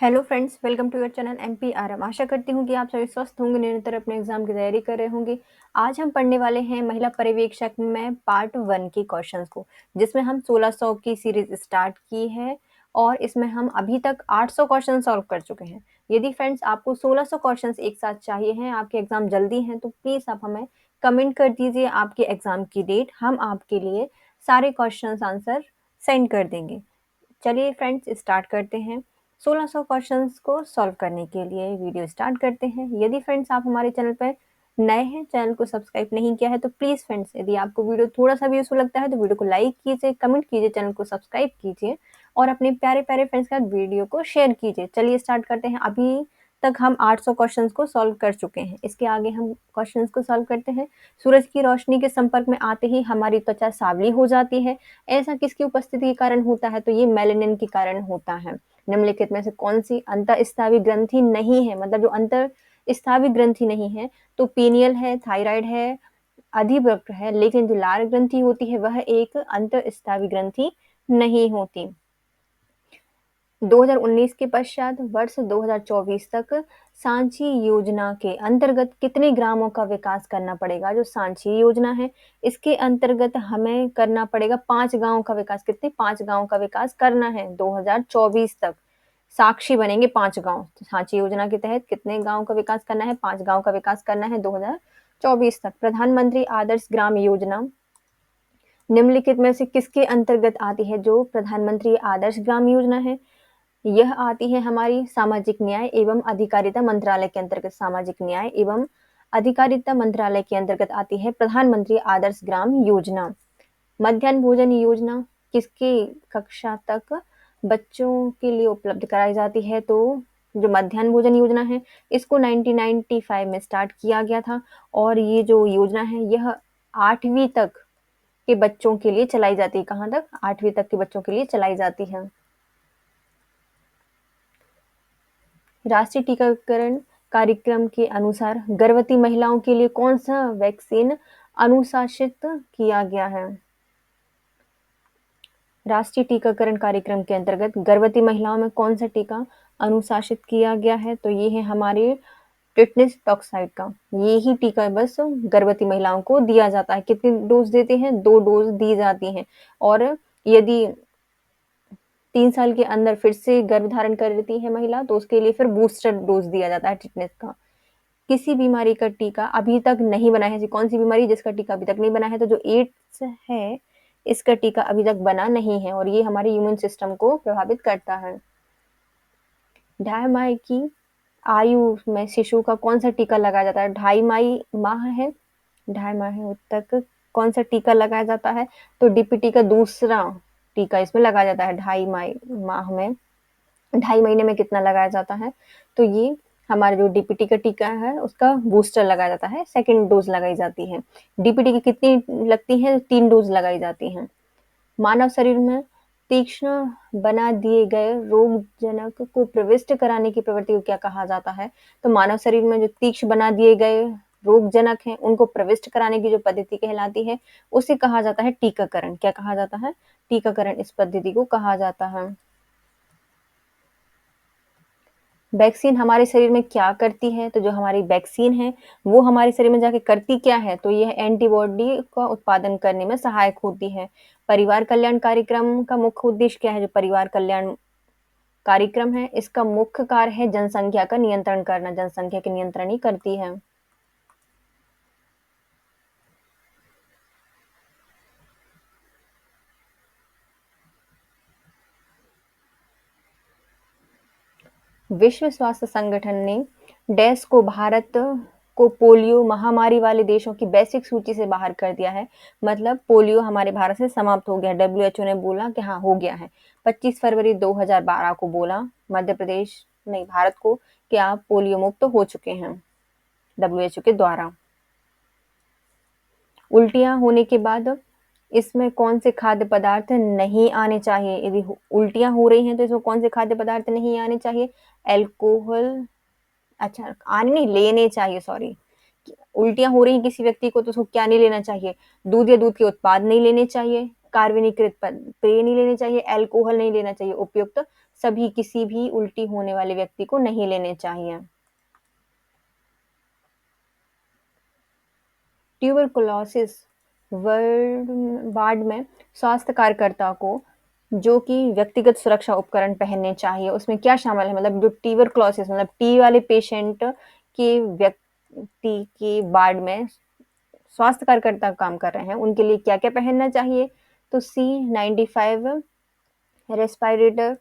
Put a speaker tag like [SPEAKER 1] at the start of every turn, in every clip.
[SPEAKER 1] Hello friends, welcome to your channel MPRM. आशा करती हूँ कि आप सभी स्वस्थ होंगे, निरंतर अपने एग्जाम की तैयारी कर रहे होंगे। आज हम पढ़ने वाले हैं महिला पर्यवेक्षक में पार्ट 1 के क्वेश्चंस को, जिसमें हम 1600 की सीरीज स्टार्ट की है और इसमें हम अभी तक 800 क्वेश्चन सॉल्व कर चुके हैं। यदि फ्रेंड्स आपको 1600 क्वेश्चंस एक साथ चाहिए हैं, आपके एग्जाम जल्दी हैं, तो प्लीज़ आप हमें कमेंट कर दीजिए आपके एग्जाम की डेट। हम आपके लिए सारे क्वेश्चन आंसर सेंड कर देंगे। चलिए फ्रेंड्स, स्टार्ट करते हैं। 1600 क्वेश्चंस को सॉल्व करने के लिए वीडियो स्टार्ट करते हैं। यदि फ्रेंड्स आप हमारे चैनल पर नए हैं, चैनल को सब्सक्राइब नहीं किया है, तो प्लीज़ फ्रेंड्स, यदि आपको वीडियो थोड़ा सा भी यूजफुल लगता है तो वीडियो को लाइक कीजिए, कमेंट कीजिए, चैनल को सब्सक्राइब कीजिए और अपने प्यारे प्यारे फ्रेंड्स के साथ वीडियो को शेयर कीजिए। चलिए स्टार्ट करते हैं। अभी तक हम 800 क्वेश्चंस को सॉल्व कर चुके हैं। इसके आगे हम क्वेश्चंस को सॉल्व करते हैं। सूरज की रोशनी के संपर्क में आते ही हमारी त्वचा सांवली हो जाती है। ऐसा किसकी उपस्थिति के कारण होता है? तो ये मेलानिन के कारण होता है। निम्नलिखित में से कौन सी अंतःस्रावी ग्रंथि नहीं है? मतलब जो अंतःस्रावी ग्रंथि नहीं है, तो पीनियल है, थायराइड है, अधिवृक्क है, लेकिन जो लार ग्रंथि होती है वह एक अंतःस्रावी ग्रंथि नहीं होती। 2019 के पश्चात वर्ष 2024 तक सांची योजना के अंतर्गत कितने ग्रामों का विकास करना पड़ेगा? जो सांची योजना है, इसके अंतर्गत हमें करना पड़ेगा 5 गांवों का विकास। कितने? 5 गांवों का विकास करना है 2024 तक। साक्षी बनेंगे 5 गांव। सांची योजना के तहत कितने गांव का विकास करना है? 5 गांव का विकास करना है 2024 तक। प्रधानमंत्री आदर्श ग्राम योजना निम्नलिखित में से किसके अंतर्गत आती है? जो प्रधानमंत्री आदर्श ग्राम योजना है, यह आती है हमारी सामाजिक न्याय एवं अधिकारिता मंत्रालय के अंतर्गत। सामाजिक न्याय एवं अधिकारिता मंत्रालय के अंतर्गत आती है प्रधानमंत्री आदर्श ग्राम योजना। मध्याह्न भोजन योजना किसकी कक्षा तक बच्चों के लिए उपलब्ध कराई जाती है? तो जो मध्याह्न भोजन योजना है, इसको 1995 में स्टार्ट किया गया था और ये जो योजना है यह 8वीं तक के बच्चों के लिए चलाई जाती है। कहाँ तक? 8वीं तक के बच्चों के लिए चलाई जाती है। राष्ट्रीय टीकाकरण कार्यक्रम के अनुसार गर्भवती महिलाओं के लिए कौन सा वैक्सीन अनुशासित किया गया है? राष्ट्रीय टीकाकरण कार्यक्रम के अंतर्गत गर्भवती महिलाओं में कौन सा टीका अनुशासित किया गया है? तो ये है हमारे टिटनेस टॉक्साइड का। ये ही टीका बस गर्भवती महिलाओं को दिया जाता है। कितनी डोज देते हैं? 2 डोज दी जाती हैं। और यदि 3 साल के अंदर फिर से गर्भ धारण कर लेती है महिला, तो उसके लिए फिर बूस्टर डोज दिया जाता है टिटनेस का। किसी बीमारी का टीका अभी तक नहीं बना है? ऐसी कौन सी बीमारी जिसका टीका अभी तक नहीं बना है? तो जो एड्स है, इसका टीका अभी तक बना नहीं है और ये हमारे इम्यून सिस्टम को प्रभावित करता है। 2.5 माह की आयु में शिशु का कौन सा टीका लगाया जाता है? 2.5 माह है, 2.5 माह तक कौन सा टीका लगाया जाता है? तो डीपीटी का दूसरा टीका इसमें लगाया जाता है। 2.5 माह में, 2.5 महीने में कितना लगाया जाता है? तो ये हमारा जो डीपीटी का टीका है उसका बूस्टर लगाया जाता है, सेकेंड डोज लगाई जाती है। डीपीटी की कितनी लगती है? 3 डोज लगाई जाती हैं। मानव शरीर में तीक्ष्ण बना दिए गए रोगजनक को प्रविष्ट कराने की प्रवृत्ति को क्या कहा जाता है? तो मानव शरीर में जो तीक्ष्ण बना दिए गए रोगजनक हैं, उनको प्रविष्ट कराने की जो पद्धति कहलाती है, उसे कहा जाता है टीकाकरण। क्या कहा जाता है? टीकाकरण इस पद्धति को कहा जाता है। वैक्सीन हमारे शरीर में क्या करती है? तो जो हमारी वैक्सीन है वो हमारे शरीर में जाके करती क्या है? तो यह एंटीबॉडी का उत्पादन करने में सहायक होती है। परिवार कल्याण कार्यक्रम का मुख्य उद्देश्य क्या है? जो परिवार कल्याण कार्यक्रम है, इसका मुख्य कार्य है जनसंख्या का नियंत्रण करना। जनसंख्या के नियंत्रण ही करती है। विश्व स्वास्थ्य संगठन ने डैश को भारत को पोलियो महामारी वाले देशों की वैश्विक सूची से बाहर कर दिया है। मतलब पोलियो हमारे भारत से समाप्त हो गया। डब्ल्यूएचओ ने बोला कि हाँ, हो गया है। 25 फरवरी 2012 को बोला मध्य प्रदेश नहीं, भारत को, कि आप पोलियो मुक्त हो चुके हैं डब्ल्यूएचओ के द्वारा। उल्टियां होने के बाद इसमें कौन से खाद्य पदार्थ नहीं आने चाहिए? यदि उल्टियां हो रही हैं तो इसमें कौन से खाद्य पदार्थ नहीं आने चाहिए? अल्कोहल, अच्छा, आने नहीं, लेने चाहिए, सॉरी। उल्टियां हो रही हैं किसी व्यक्ति को तो उसको क्या नहीं लेना चाहिए? दूध या दूध के उत्पाद नहीं लेने चाहिए, कार्बनीकृत पेय नहीं लेने चाहिए, अल्कोहल नहीं लेना चाहिए, उपयुक्त किसी भी उल्टी होने वाले व्यक्ति को नहीं लेने चाहिए। ट्यूबरकुलोसिस वार्ड में स्वास्थ्य कार्यकर्ता को जो कि व्यक्तिगत सुरक्षा उपकरण पहनने चाहिए, उसमें क्या शामिल है? मतलब जो ट्यूबरकुलोसिस मतलब टी वाले पेशेंट के व्यक्ति के वार्ड में स्वास्थ्य कार्यकर्ता काम कर रहे हैं, उनके लिए क्या-क्या पहनना चाहिए? तो C95 रेस्पिरेटर,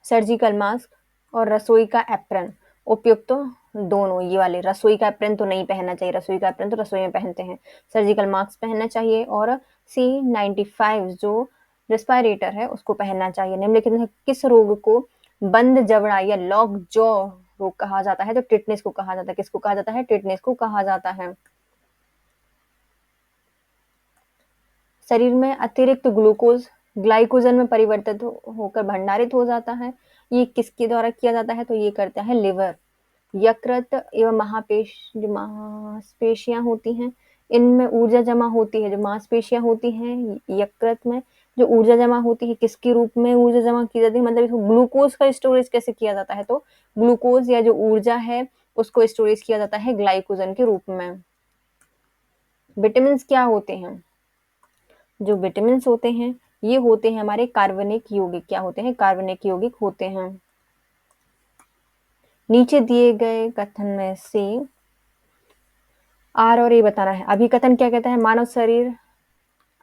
[SPEAKER 1] सर्जिकल मास्क और रसोई का एप्रन उपयुक्त तो दोनों ये वाले। रसोई का एप्रन तो नहीं पहनना चाहिए, रसोई का एप्रन तो रसोई में पहनते हैं। सर्जिकल मास्क पहनना चाहिए और C95 जो रेस्पिरेटर है उसको पहनना चाहिए। निम्नलिखित में किस रोग को बंद जबड़ा या लॉक जॉ रोग कहा जाता है? तो टिटनेस को कहा जाता है। किसको कहा जाता है? टिटनेस को कहा जाता है। शरीर में अतिरिक्त ग्लूकोज ग्लाइकोजन में परिवर्तित होकर भंडारित हो जाता है। ये किसके द्वारा किया जाता है? तो ये करता है लिवर। यकृत एवं मांसपेशियां होती हैं, इनमें ऊर्जा जमा होती है। जो मांसपेशियां होती हैं यकृत में, जो ऊर्जा जमा होती है, किसके रूप में ऊर्जा जमा की जाती है? मतलब इसको ग्लूकोज का स्टोरेज कैसे किया जाता है? तो ग्लूकोज या जो ऊर्जा है उसको स्टोरेज किया जाता है ग्लाइकोजन के रूप में। विटामिन क्या होते हैं? जो विटामिन होते हैं ये होते हैं हमारे कार्बनिक यौगिक। क्या होते हैं? कार्बनिक यौगिक होते हैं। नीचे दिए गए कथन में से आर और ए बताना है। अभिकथन क्या कहता है? मानव शरीर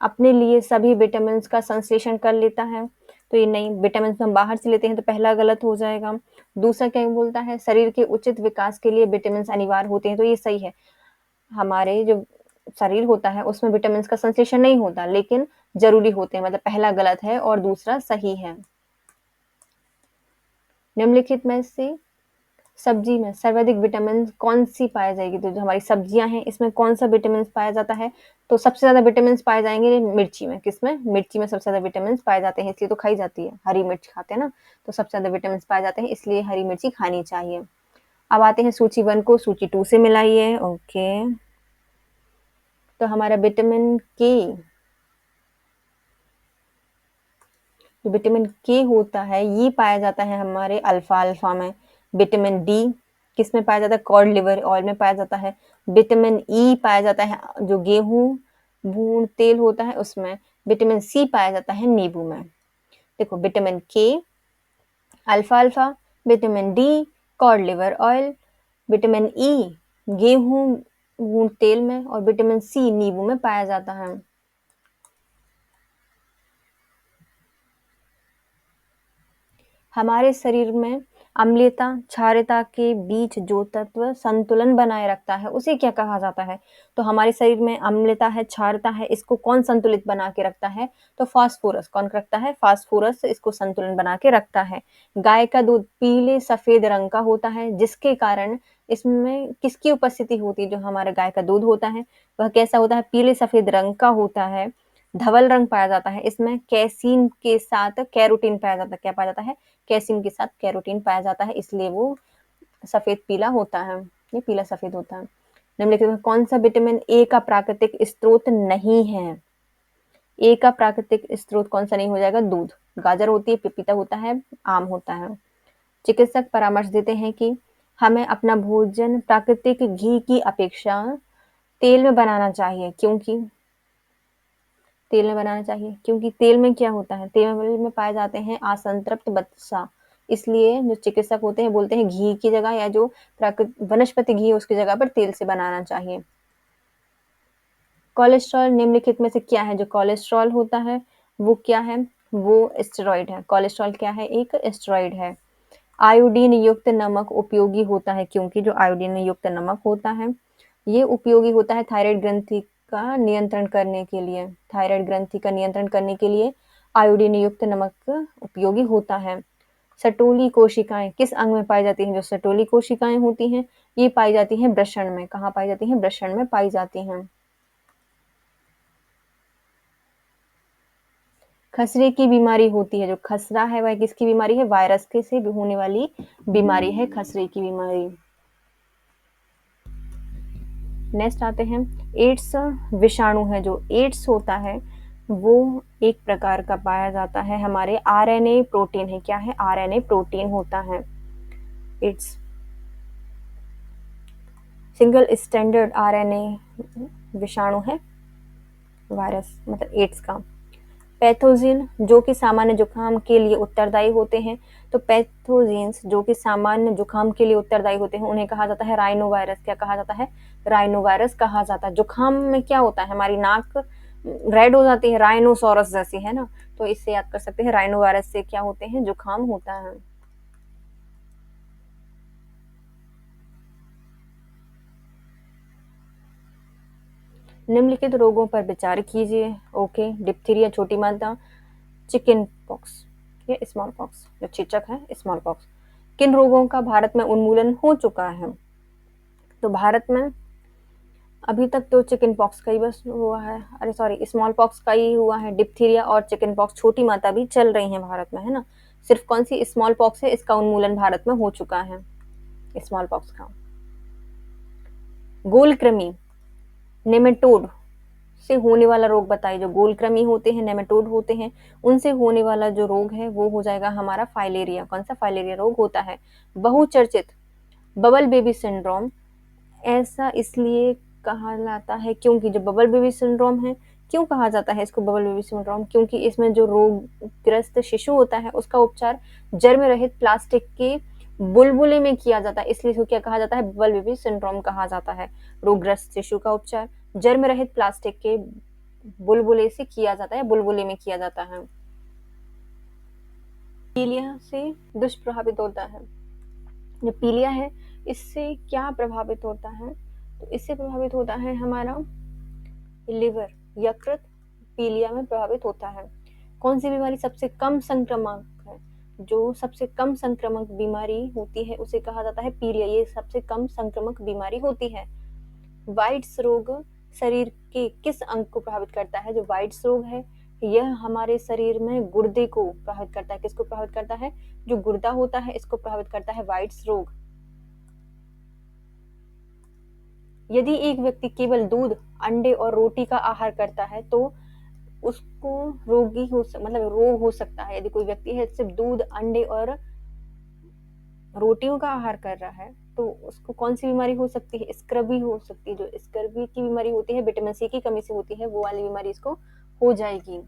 [SPEAKER 1] अपने लिए सभी विटामिन का संश्लेषण कर लेता है। तो ये नहीं, विटामिन हम बाहर से लेते हैं, तो पहला गलत हो जाएगा। दूसरा क्या बोलता है? शरीर के उचित विकास के लिए विटामिन अनिवार्य होते हैं। तो ये सही है। हमारे जो शरीर होता है उसमें विटामिन का संश्लेषण नहीं होता, लेकिन जरूरी होते हैं। मतलब पहला गलत है और दूसरा सही है। निम्नलिखित में से सब्जी में सर्वाधिक विटामिन कौन सी पाई जाएगी? तो जो हमारी सब्जियां हैं इसमें कौन सा विटामिन पाया जाता है? तो सबसे ज्यादा विटामिन पाए जाएंगे मिर्ची में। किसमें? मिर्ची में सबसे ज्यादा विटामिन पाए जाते हैं, इसलिए तो खाई जाती है। हरी मिर्च खाते हैं ना, तो सबसे ज्यादा विटामिन पाए जाते हैं, इसलिए हरी मिर्ची खानी चाहिए। अब आते हैं सूची 1 को सूची 2 से मिलाइए। ओके, तो हमारा विटामिन के, जो विटामिन के होता है ये पाया जाता है हमारे अल्फा में। विटामिन डी किस में पाया जाता है? कॉड लिवर ऑयल में पाया जाता है। विटामिन ई पाया जाता है जो गेहूं भून तेल होता है उसमें। विटामिन सी पाया जाता है नींबू में। देखो, विटामिन के alpha, vitamin D cod liver oil, vitamin E गेहूं भून तेल में और विटामिन सी नींबू में पाया जाता है। हमारे शरीर में अम्लता क्षारता के बीच जो तत्व संतुलन बनाए रखता है उसे क्या कहा जाता है? तो हमारे शरीर में अम्लता है, क्षारता है, इसको कौन संतुलित बना के रखता है? तो फास्फोरस। कौन रखता है? फास्फोरस इसको संतुलन बना के रखता है। गाय का दूध पीले सफेद रंग का होता है, जिसके कारण इसमें किसकी उपस्थिति होती है? जो हमारा गाय का दूध होता है वह कैसा होता है? पीले सफेद रंग का होता है, धवल रंग पाया जाता है। इसमें कैसीन के साथ कैरोटीन पाया जाता है। क्या पाया जाता है? कैसीन के साथ कैरोटीन पाया जाता है, इसलिए वो सफेद पीला होता है। ये पीला सफेद होता है। निम्नलिखित में कौन सा विटामिन ए का प्राकृतिक स्रोत नहीं है? ए का प्राकृतिक स्रोत कौन सा नहीं हो जाएगा? दूध। गाजर होती है, पपीता होता है, आम होता है। चिकित्सक परामर्श देते हैं कि हमें अपना भोजन प्राकृतिक घी की अपेक्षा तेल में बनाना चाहिए। क्योंकि तेल में क्या होता है? तेल में पाए जाते हैं असंतृप्त वसा। इसलिए जो चिकित्सक होते हैं बोलते हैं घी की जगह या जो प्राकृतिक वनस्पति घी है उसकी जगह पर तेल से बनाना चाहिए। कोलेस्ट्रॉल निम्नलिखित में से क्या है? जो कोलेस्ट्रॉल होता है वो क्या है? वो स्टेरॉइड है। कोलेस्ट्रॉल क्या है? एक स्टेरॉइड है। आयोडीन युक्त नमक उपयोगी होता है, क्योंकि जो आयोडीन युक्त नमक होता है ये उपयोगी होता है थायराइड ग्रंथि का नियंत्रण करने के लिए। थायराइड ग्रंथि का नियंत्रण करने के लिए आयोडीन युक्त नमक उपयोगी होता है। सटोली कोशिकाएं किस अंग में पाई जाती हैं? जो सटोली कोशिकाएं होती हैं ये पाई जाती हैं वृषण में। कहाँ पाई जाती हैं? वृषण में पाई जाती हैं। खसरे की बीमारी होती है, जो खसरा है वह किसकी बीमारी है? वायरस के से होने वाली बीमारी है खसरे की बीमारी। नेक्स्ट आते हैं एड्स विषाणु है। जो एड्स होता है वो एक प्रकार का पाया जाता है हमारे आरएनए प्रोटीन है। क्या है? आरएनए प्रोटीन होता है। इट्स सिंगल स्टैंडर्ड आरएनए विषाणु है, वायरस मतलब एड्स का। पैथोजन जो कि सामान्य जुकाम के लिए उत्तरदायी होते हैं, तो पैथोजेंस जो कि सामान्य जुकाम के लिए उत्तरदायी होते हैं उन्हें कहा जाता है राइनो वायरस। क्या कहा जाता है? राइनो वायरस कहा जाता है। जुकाम में क्या होता है? हमारी नाक रेड हो जाती है, राइनोसोरस जैसी, है ना, तो इससे याद कर सकते हैं राइनो वायरस से क्या होते हैं? जुकाम होता है। निम्नलिखित रोगों पर विचार कीजिए। ओके, डिप्थीरिया छोटी मादा, चिकन पॉक्स या स्मॉल पॉक्स, जो चेचक है स्मॉल पॉक्स। किन रोगों का भारत में उन्मूलन हो चुका है? तो भारत में अभी तक तो चिकन पॉक्स का ही बस हुआ है, अरे सॉरी, स्मॉल पॉक्स का ही हुआ है। डिप्थीरिया और चिकन पॉक्स छोटी माता भी चल रही हैं भारत में, है ना। सिर्फ कौन सी स्मॉल पॉक्स है, इसका उन्मूलन भारत में हो चुका है, स्मॉल पॉक्स का। गोलकृमि नेमेटोड से होने वाला रोग बताइए। जो गोलकृमि होते हैं, नेमेटोड होते हैं, उनसे होने वाला जो रोग है वो हो जाएगा हमारा फाइलेरिया। कौन सा? फाइलेरिया रोग होता है। बहुचर्चित बबल बेबी सिंड्रोम ऐसा इसलिए कहा जाता है क्योंकि जो बबल बेबी सिंड्रोम है, क्यों कहा जाता है इसको बबल बेबी सिंड्रोम? क्योंकि इसमें जो रोगग्रस्त शिशु होता है उसका उपचार जर्म रहित प्लास्टिक के बुलबुले में किया जाता है, इसलिए इसको क्या कहा जाता है? बबल बेबी सिंड्रोम कहा जाता है। रोगग्रस्त शिशु का उपचार जर्म रहित प्लास्टिक के बुलबुले से किया जाता है, बुलबुले में किया जाता है। पीलिया से दुष्प्रभावित होता है। जो पीलिया है इससे क्या प्रभावित होता है? तो इससे प्रभावित होता है हमारा लिवर, यकृत पीलिया में प्रभावित होता है। कौन सी बीमारी सबसे कम संक्रामक है? जो सबसे कम संक्रामक बीमारी होती है उसे कहा जाता है पीलिया। ये सबसे कम संक्रामक बीमारी होती है। वाइट्स रोग शरीर के किस अंग को प्रभावित करता है? जो वाइट्स रोग है यह हमारे शरीर में गुर्दे को प्रभावित करता है। किसको प्रभावित करता है? जो गुर्दा होता है इसको प्रभावित करता है वाइट्स रोग। यदि एक व्यक्ति केवल दूध, अंडे और रोटी का आहार करता है तो उसको रोगी हो मतलब रोग हो सकता है। यदि कोई व्यक्ति है सिर्फ दूध, अंडे और रोटियों का आहार कर रहा है तो उसको कौन सी बीमारी हो सकती है? स्क्रबी हो सकती है। जो स्क्रबी की बीमारी होती है, विटामिन सी की कमी से होती है, वो वाली बीमारी इसको हो जाएगी,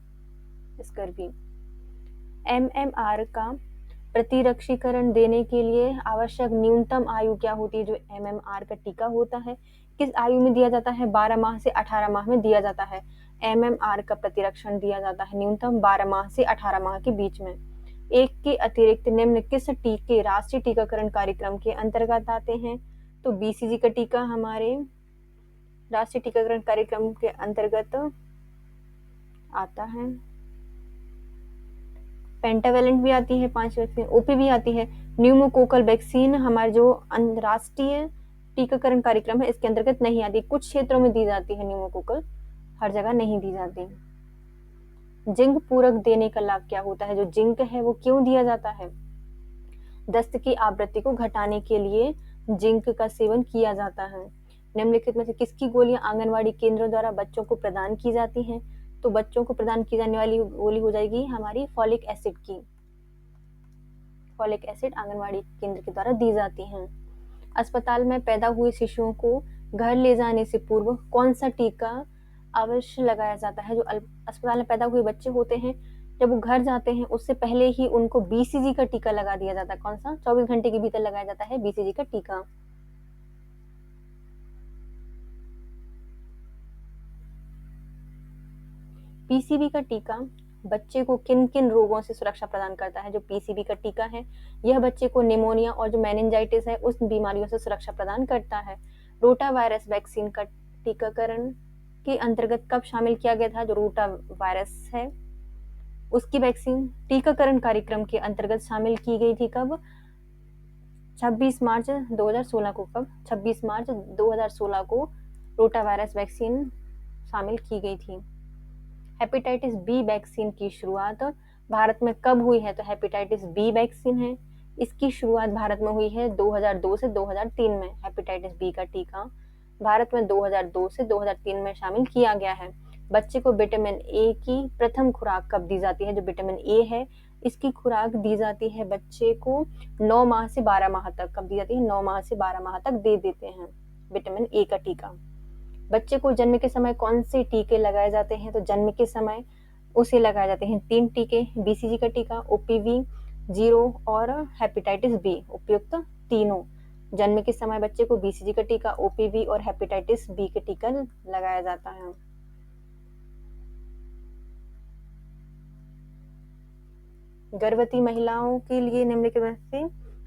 [SPEAKER 1] स्क्रबी। एमएमआर का प्रतिरक्षीकरण देने के लिए आवश्यक न्यूनतम आयु क्या होती है? जो एमएमआर का टीका होता है किस आयु में दिया जाता है? 12 माह से 18 माह में दिया जाता है। एमएमआर का प्रतिरक्षण दिया जाता है न्यूनतम 12 माह से 18 माह के बीच में। एक के अतिरिक्त निम्न किस टीके राष्ट्रीय टीकाकरण कार्यक्रम के अंतर्गत आते हैं? तो बीसीजी का टीका हमारे राष्ट्रीय टीकाकरण कार्यक्रम के अंतर्गत आता है। पेंटावेलेंट भी आती है 5 वैक्सीन, ओपी भी आती है। न्यूमोकोकल वैक्सीन हमारे जो राष्ट्रीय टीकाकरण कार्यक्रम है इसके अंतर्गत नहीं आती। कुछ क्षेत्रों में दी जाती है न्यूमोकोकल, हर जगह नहीं दी जाती। जिंक पूरक देने का लाभ क्या होता है? जो जिंक है वो क्यों दिया जाता है? दस्त की आवृत्ति को घटाने के लिए जिंक का सेवन किया जाता है। निम्नलिखित में से किसकी गोलियां आंगनवाड़ी केंद्रों द्वारा बच्चों को प्रदान की जाती हैं? तो बच्चों को प्रदान की जाने वाली गोली हो जाएगी हमारी फॉलिक एसिड की। फॉलिक एसिड आंगनवाड़ी केंद्र के द्वारा दी जाती हैं। अस्पताल में पैदा हुए शिशुओं को घर ले जाने से पूर्व कौन सा टीका अवश्य लगाया जाता है? जो अस्पताल में पैदा हुए बच्चे होते हैं जब वो घर जाते हैं उससे पहले ही उनको बीसीजी का टीका लगा दिया जाता है। कौन सा? 24 घंटे के भीतर लगाया जाता है बीसीजी का टीका। पीसीबी का टीका बच्चे को किन किन रोगों से सुरक्षा प्रदान करता है? जो पीसीबी का टीका है यह बच्चे को निमोनिया और जो मेनिंजाइटिस है उस बीमारियों से सुरक्षा प्रदान करता है। रोटा वायरस वैक्सीन का टीकाकरण के अंतर्गत कब शामिल किया गया था? जो रोटा वायरस है उसकी वैक्सीन टीकाकरण कार्यक्रम के अंतर्गत शामिल की गई थी। कब? 26 मार्च 2016 को। कब? 26 मार्च 2016 को रोटा वायरस वैक्सीन शामिल की गई थी। हेपेटाइटिस बी वैक्सीन की शुरुआत भारत में कब हुई है? तो हेपेटाइटिस बी वैक्सीन है इसकी शुरुआत भारत में हुई है 2002 से 2003 में। हेपेटाइटिस बी का टीका भारत में 2002 से 2003 में शामिल किया गया है। बच्चे को विटामिन ए की प्रथम खुराक कब दी जाती है? जो विटामिन ए है इसकी खुराक दी जाती है बच्चे को 9 माह से 12 माह तक। कब दी जाती है? 9 माह से 12 माह तक दे देते हैं विटामिन ए का टीका। बच्चे को जन्म के समय कौन से टीके लगाए जाते हैं? तो जन्म के समय उसे लगाए जाते हैं 3 टीके, बीसीजी का टीका, ओपीवी 0 और हेपेटाइटिस बी। उपयुक्त तीनों जन्म के समय बच्चे को बीसीजी का टीका, ओपीवी और हेपेटाइटिस बी का टीका लगाया जाता है। गर्भवती महिलाओं के लिए निम्नलिखित में से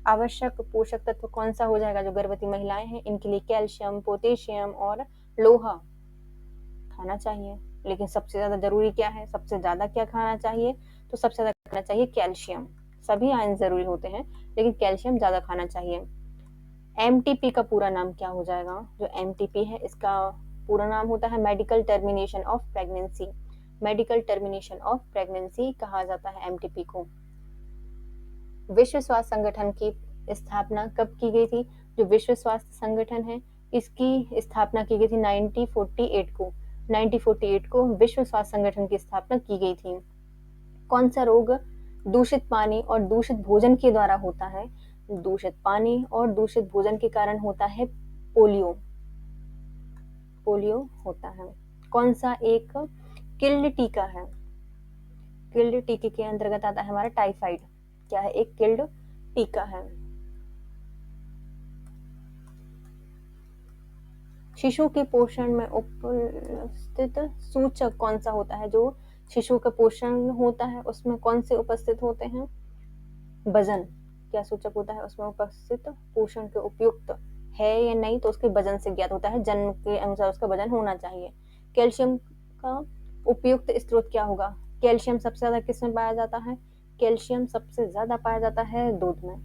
[SPEAKER 1] आवश्यक पोषक तत्व कौन सा हो जाएगा? जो गर्भवती महिलाएं हैं इनके लिए कैल्शियम, पोटेशियम और लोहा खाना चाहिए। लेकिन सबसे ज्यादा जरूरी क्या है? सबसे ज्यादा क्या खाना चाहिए? तो सबसे ज्यादा खाना चाहिए कैल्शियम। सभी आयन जरूरी होते हैं लेकिन कैल्शियम ज्यादा खाना चाहिए। एमटीपी का पूरा नाम क्या हो जाएगा? जो एमटीपी है इसका पूरा नाम होता है medical termination of pregnancy. Medical termination of pregnancy कहा जाता है एमटीपी को। विश्व स्वास्थ्य संगठन की स्थापना कब की गई थी? जो विश्व स्वास्थ्य संगठन है इसकी स्थापना की गई थी 1948 को। 1948 को विश्व स्वास्थ्य संगठन की स्थापना की गई थी। कौन सा रोग दूषित पानी और दूषित भोजन के द्वारा होता है? दूषित पानी और दूषित भोजन के कारण होता है पोलियो। पोलियो होता है। कौन सा एक किल्ड टीका है? किल्ड टीके के अंतर्गत आता है हमारा टाइफाइड। क्या है? एक किल्ड टीका है। शिशु के पोषण में उपस्थित सूचक कौन सा होता है? जो शिशु का पोषण होता है उसमें कौन से उपस्थित होते हैं? वजन। क्या सूचक होता है उसमें उपस्थित? पोषण के उपयुक्त है या नहीं तो उसके वजन से ज्ञात होता है। जन्म के अनुसार उसका वजन होना चाहिए। कैल्शियम का उपयुक्त स्रोत क्या होगा? कैल्शियम सबसे ज्यादा किस में पाया जाता है? कैल्शियम सबसे ज्यादा पाया जाता है दूध में।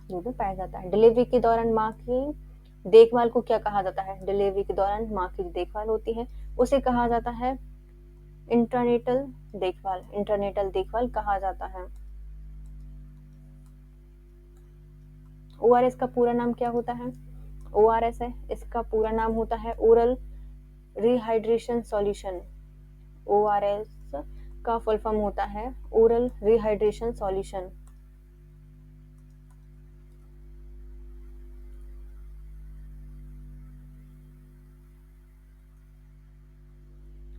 [SPEAKER 1] दूध में पाया जाता है। डिलीवरी के दौरान माँ की देखभाल को क्या कहा जाता है? डिलीवरी के दौरान माँ की देखभाल होती है उसे कहा जाता है इंटरनेटल देखभाल। इंटरनेटल देखभाल कहा जाता है। ओआरएस का पूरा नाम क्या होता है? ओआरएस है इसका पूरा नाम होता है ओरल रिहाइड्रेशन सॉल्यूशन। ओआरएस का फुल फॉर्म होता है ओरल रिहाइड्रेशन सॉल्यूशन।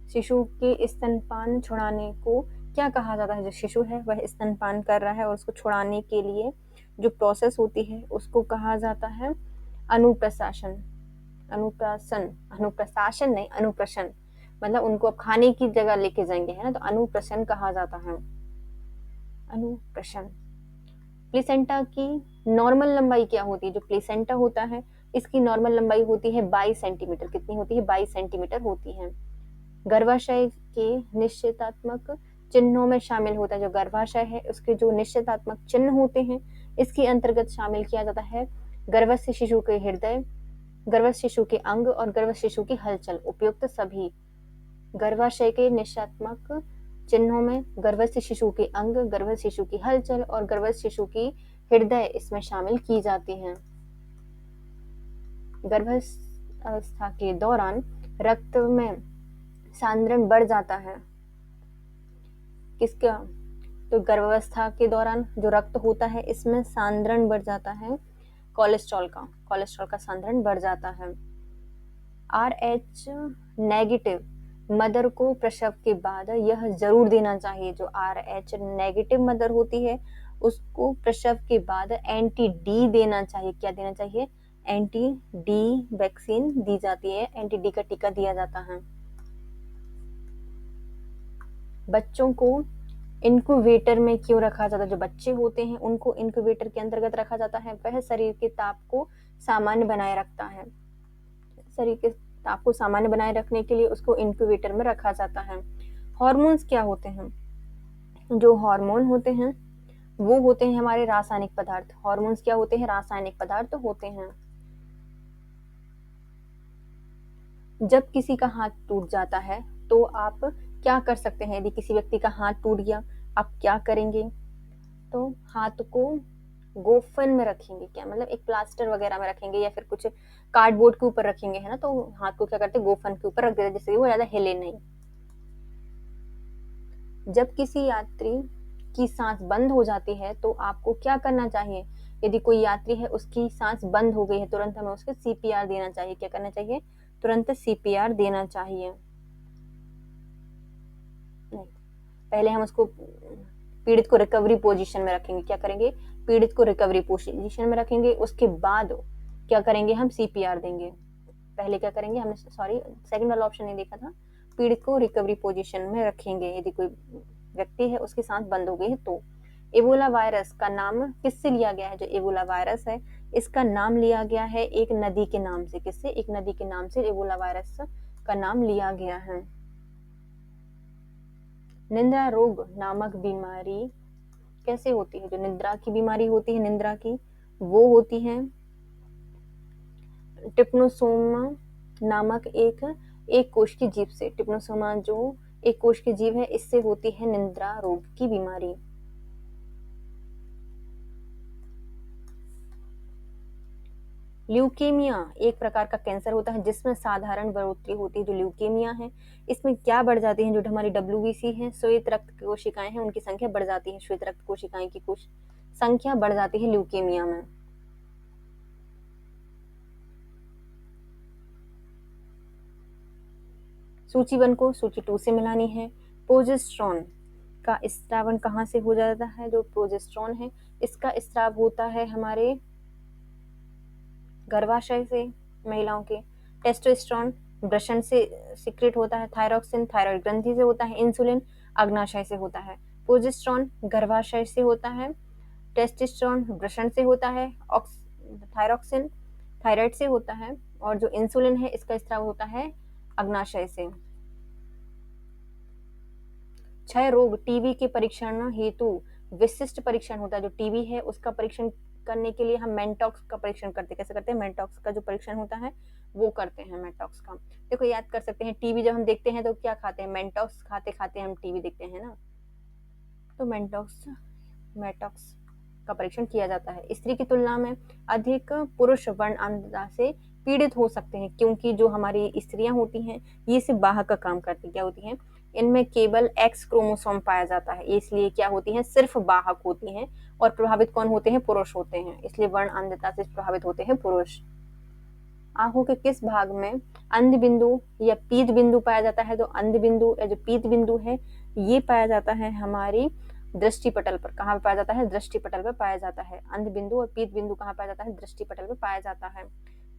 [SPEAKER 1] शिशु के स्तनपान छुड़ाने को क्या कहा जाता है? जो शिशु है वह स्तनपान कर रहा है और उसको छुड़ाने के लिए जो प्रोसेस होती है उसको कहा जाता है अनुप्रशासन। अनुप्रासन, अनुप्रशासन नहीं अनुप्रशन, मतलब उनको अब खाने की जगह लेके जाएंगे है ना, तो अनुप्रशन कहा जाता है। अनुप्रशन। प्लेसेंटा की नॉर्मल लंबाई क्या होती है? जो प्लेसेंटा होता है इसकी नॉर्मल लंबाई होती है 22 सेंटीमीटर। कितनी होती है? 22 सेंटीमीटर होती है। गर्भाशय के निश्चेतात्मक चिन्हों में शामिल होता है। जो गर्भाशय है उसके जो निश्चेतात्मक चिन्ह होते हैं इसके अंतर्गत शामिल किया जाता है गर्भस्थ शिशु के हृदय, गर्भस्थ शिशु के अंग और गर्भस्थ शिशु की हलचल। उपयुक्त सभी। गर्भाशय के निश्चयात्मक चिन्हों में गर्भस्थ शिशु के अंग, गर्भस्थ शिशु की हलचल और गर्भस्थ शिशु की हृदय इसमें शामिल की जाती हैं। गर्भावस्था के दौरान रक्त में सांद्रण बढ़ जाता है। किसका? तो गर्भावस्था के दौरान जो रक्त होता है इसमें सांद्रण बढ़ जाता है कोलेस्ट्रॉल का। कोलेस्ट्रॉल का सांद्रण बढ़ जाता है। RH नेगेटिव मदर को प्रसव के बाद यह जरूर देना चाहिए। जो RH नेगेटिव मदर होती है उसको प्रसव के बाद एंटी डी देना चाहिए। क्या देना चाहिए? एंटी डी वैक्सीन दी जाती है। एंटी डी का टीका दिया जाता है। बच्चों को इनक्यूबेटर में क्यों रखा जाता है? जो बच्चे होते हैं उनको इनक्यूबेटर के अंतर्गत रखा जाता है। वह शरीर के ताप को सामान्य बनाए रखता है। शरीर के ताप को सामान्य बनाए रखने के लिए उसको इनक्यूबेटर में रखा जाता है। हार्मोन्स क्या होते हैं? जो हार्मोन होते हैं वो होते हैं हमारे रासायनिक पदार्थ। हार्मोन्स क्या होते हैं? रासायनिक पदार्थ होते हैं। जब किसी का हाथ टूट जाता है तो आप क्या कर सकते हैं? यदि किसी व्यक्ति का हाथ टूट गया आप क्या करेंगे? तो हाथ को गोफन में रखेंगे, क्या मतलब एक प्लास्टर वगैरह में रखेंगे या फिर कुछ कार्डबोर्ड के ऊपर रखेंगे, है ना, तो हाथ को क्या करते हैं, गोफन के ऊपर रख देते हैं, जिससे वो ज्यादा हिले नहीं। जब किसी यात्री की सांस बंद हो जाती है तो आपको क्या करना चाहिए? यदि कोई यात्री है उसकी सांस बंद हो गई है, तुरंत हमें उसको सीपीआर देना चाहिए। क्या करना चाहिए? तुरंत सीपीआर देना चाहिए। नहीं, पहले हम उसको पीड़ित को रिकवरी पोजीशन में रखेंगे। क्या करेंगे? पीड़ित को रिकवरी पोजीशन में रखेंगे, उसके बाद क्या करेंगे, हम सीपीआर देंगे। पहले क्या करेंगे, हमने सॉरी सेकंड वाला ऑप्शन नहीं देखा था। पीड़ित को रिकवरी पोजीशन में रखेंगे यदि कोई व्यक्ति है उसकी सांस बंद हो गई है तो। एबोला वायरस का नाम किससे लिया गया है? जो एबोला वायरस है इसका नाम लिया गया है एक नदी के नाम से। किससे? एक नदी के नाम से एबोला वायरस का नाम लिया गया है। निद्रा रोग नामक बीमारी कैसे होती है? जो निद्रा की बीमारी होती है, निद्रा की, वो होती है ट्रिपनोसोमा नामक एक कोश की जीव से। ट्रिपनोसोमा जो एक कोश की जीव है, इससे होती है निद्रा रोग की बीमारी। ल्यूकेमिया एक प्रकार का कैंसर होता है जिसमें साधारण बढ़ोतरी होती है। जो ल्यूकेमिया है इसमें क्या बढ़ जाती है? जो हमारी डब्ल्यूबीसी है, श्वेत रक्त कोशिकाएं हैं, उनकी संख्या बढ़ जाती है। श्वेत रक्त कोशिकाएं की कुछ संख्या बढ़ जाती है ल्यूकेमिया में। सूची 1 को सूची 2 से मिलानी है। प्रोजेस्टेरॉन का स्रावन कहाँ से हो जाता है? जो प्रोजेस्टेरॉन है इसका स्राव होता है हमारे गर्भाशय से महिलाओं के। टेस्टोस्टेरोन वृषण से सिक्रेट होता है। थायरॉक्सिन थायराइड ग्रंथि से होता है। इंसुलिन अग्नाशय से होता है। प्रोजेस्टेरॉन गर्भाशय से होता है। टेस्टोस्टेरोन वृषण से होता है। थायरॉक्सिन थायराइड से होता है और जो इंसुलिन है इसका स्राव होता है अग्नाशय से। क्षय रोग टीबी के परीक्षण हेतु विशिष्ट परीक्षण होता है। जो टीबी है उसका परीक्षण करने के लिए हम मेंटॉक्स का परीक्षण करते हैं। कैसे करते हैं? मेंटॉक्स का जो परीक्षण होता है वो करते हैं, मेंटॉक्स का। देखो याद कर सकते हैं, टीबी जब हम देखते हैं तो क्या खाते हैं? मेंटॉक्स खाते खाते हम टीबी देखते हैं ना, तो मेंटॉक्स का परीक्षण किया जाता है। स्त्री की तुलना में अधिक पुरुष वर्णांधता से पीड़ित हो सकते हैं क्योंकि जो हमारी स्त्रियां होती हैं ये सिर्फ वाहक का काम करती क्या होती हैं? इनमें केवल एक्स क्रोमोसोम पाया जाता है, इसलिए क्या होती हैं? सिर्फ वाहक होती हैं। और प्रभावित कौन होते हैं? पुरुष होते हैं, इसलिए वर्णांधता से प्रभावित होते हैं पुरुष। आंखों के किस भाग में अंध बिंदु या पीत बिंदु पाया जाता है? तो अंध बिंदु या जो पीत बिंदु है ये पाया जाता है हमारी दृष्टि पटल पर। कहाँ पे पाया जाता है? दृष्टि पटल पर पाया जाता है। अंध बिंदु और पीत बिंदु कहाँ पाया जाता है? दृष्टि पटल पर पाया जाता है।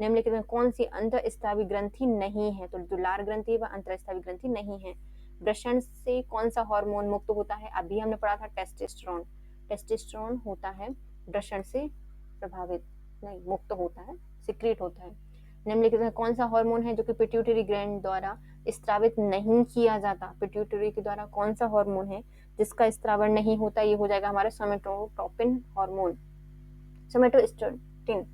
[SPEAKER 1] निम्नलिखित में कौन सी अंतःस्रावी ग्रंथि नहीं है? तो जो लार ग्रंथि है वह अंतःस्रावी ग्रंथि नहीं है। वृषण से कौन सा हार्मोन मुक्त होता है? अभी हमने पढ़ा था टेस्टोस्टेरोन। टेस्टोस्टेरोन होता है वृषण से प्रभावित नहीं मुक्त होता है, सिक्रेट होता है। निम्नलिखित में कौन सा हार्मोन है जो कि पिट्यूटरी ग्लैंड द्वारा स्त्रावित नहीं किया जाता? पिट्यूटरी के द्वारा कौन सा हार्मोन है जिसका स्त्रावण नहीं होता? ये हो जाएगा हमारा सोमेटोट्रोपिन हार्मोन, सोमेटोस्टेटिन।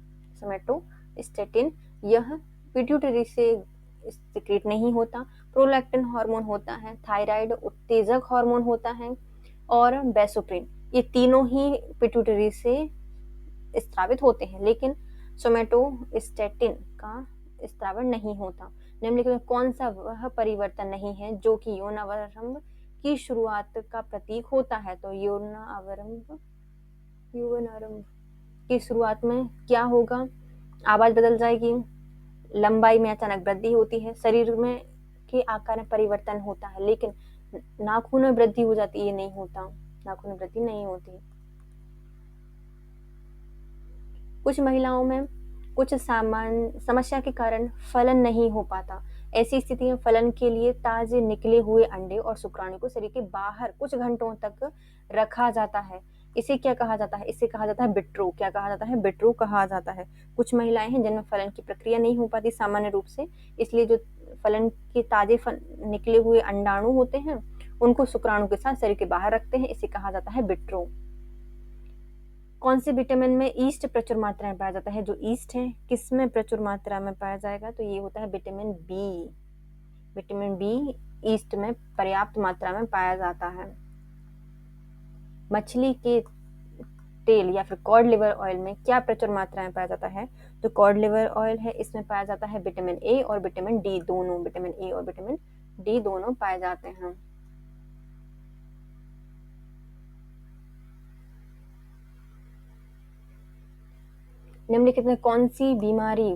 [SPEAKER 1] यह पिट्यूटरी से सिक्रेट नहीं होता। प्रोलैक्टिन हार्मोन होता है। थायराइड उत्तेजक हार्मोन होता है और बेसोप्रिन, ये तीनों ही पिट्यूटरी से स्त्रावित होते हैं, लेकिन सोमेटोस्टेटिन का स्त्रावण नहीं होता। निम्नलिखित में कौन सा वह परिवर्तन नहीं है जो कि यौनावरंभ की शुरुआत का प्रतीक होता है? तो यौनावरंभ की शुरुआत में क्या होगा? आवाज बदल जाएगी, लंबाई में अचानक वृद्धि होती है, शरीर में के आकार में परिवर्तन होता है, लेकिन नाखून में वृद्धि हो जाती है, ये नहीं होता, नाखून में वृद्धि नहीं होती। कुछ महिलाओं में कुछ सामान्य समस्या के कारण फलन नहीं हो पाता। ऐसी स्थिति में फलन के लिए ताजे निकले हुए अंडे और शुक्राणु को शरीर के बाहर कुछ घंटों तक रखा जाता है। इसे क्या कहा जाता है? इसे कहा जाता है विट्रो। क्या कहा जाता है? विट्रो कहा जाता है। कुछ महिलाएं हैं जिनमें फलन की प्रक्रिया नहीं हो पाती सामान्य रूप से, इसलिए जो फलन के ताजे निकले हुए अंडाणु होते हैं उनको शुक्राणु के साथ शरीर के बाहर रखते हैं, इसे कहा जाता है विट्रो। कौन से विटामिन में ईस्ट प्रचुर मात्रा में पाया जाता है? जो ईस्ट है किस में प्रचुर मात्रा में पाया जाएगा? तो ये होता है vitamin B. Vitamin B yeast में पर्याप्त मात्रा में पाया जाता है। मछली के तेल या फिर कॉड लिवर ऑयल में क्या प्रचुर मात्रा में पाया जाता है? तो कॉड लिवर ऑयल है, इसमें पाया जाता है विटामिन ए और विटामिन डी दोनों, विटामिन ए और विटामिन डी दोनों पाए जाते हैं। निम्नलिखित में कौन सी बीमारी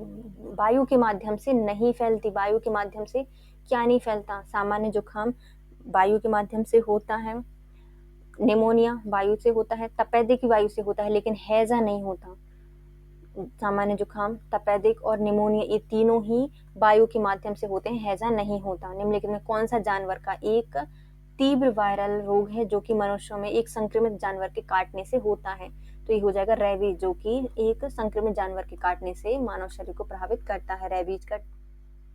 [SPEAKER 1] वायु के माध्यम से नहीं फैलती? वायु के माध्यम से क्या नहीं फैलता? सामान्य जुकाम वायु के माध्यम से होता है, निमोनिया वायु से होता है, तपेदिक वायु से होता है, लेकिन हैजा नहीं होता। सामान्य जुकाम, तपेदिक और निमोनिया ये तीनों ही वायु के माध्यम से होते हैं, हैजा नहीं होता। निम्नलिखित में कौन सा जानवर का एक तीव्र वायरल रोग है जो कि मनुष्यों में एक संक्रमित जानवर के काटने से होता है? तो ये हो जाएगा रेबीज, जो कि एक संक्रमित जानवर के काटने से मानव शरीर को प्रभावित करता है, रेबीज का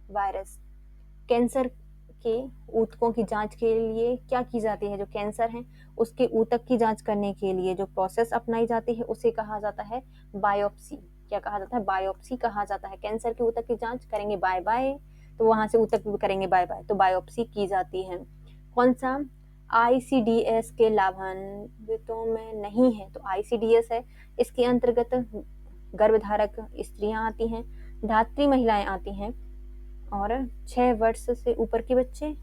[SPEAKER 1] वायरस। कैंसर के ऊतकों की जांच के लिए क्या की जाती है? जो कैंसर है उसके ऊतक की जांच करने के लिए जो प्रोसेस अपनाई जाती है उसे कहा जाता है बायोप्सी। क्या कहा जाता है? बायोप्सी कहा जाता है। कैंसर के ऊतक की जांच करेंगे बाय बाय, तो वहां से ऊतक भी करेंगे बाय बाय, तो बायोप्सी की जाती है। कौन सा ICDS के लाभान्वितों में नहीं है? तो ICDS है, इसके अंतर्गत गर्भधारक स्त्रियां आती हैं, धात्री महिलाएं आती हैं, और 6 वर्ष से ऊपर के बच्चे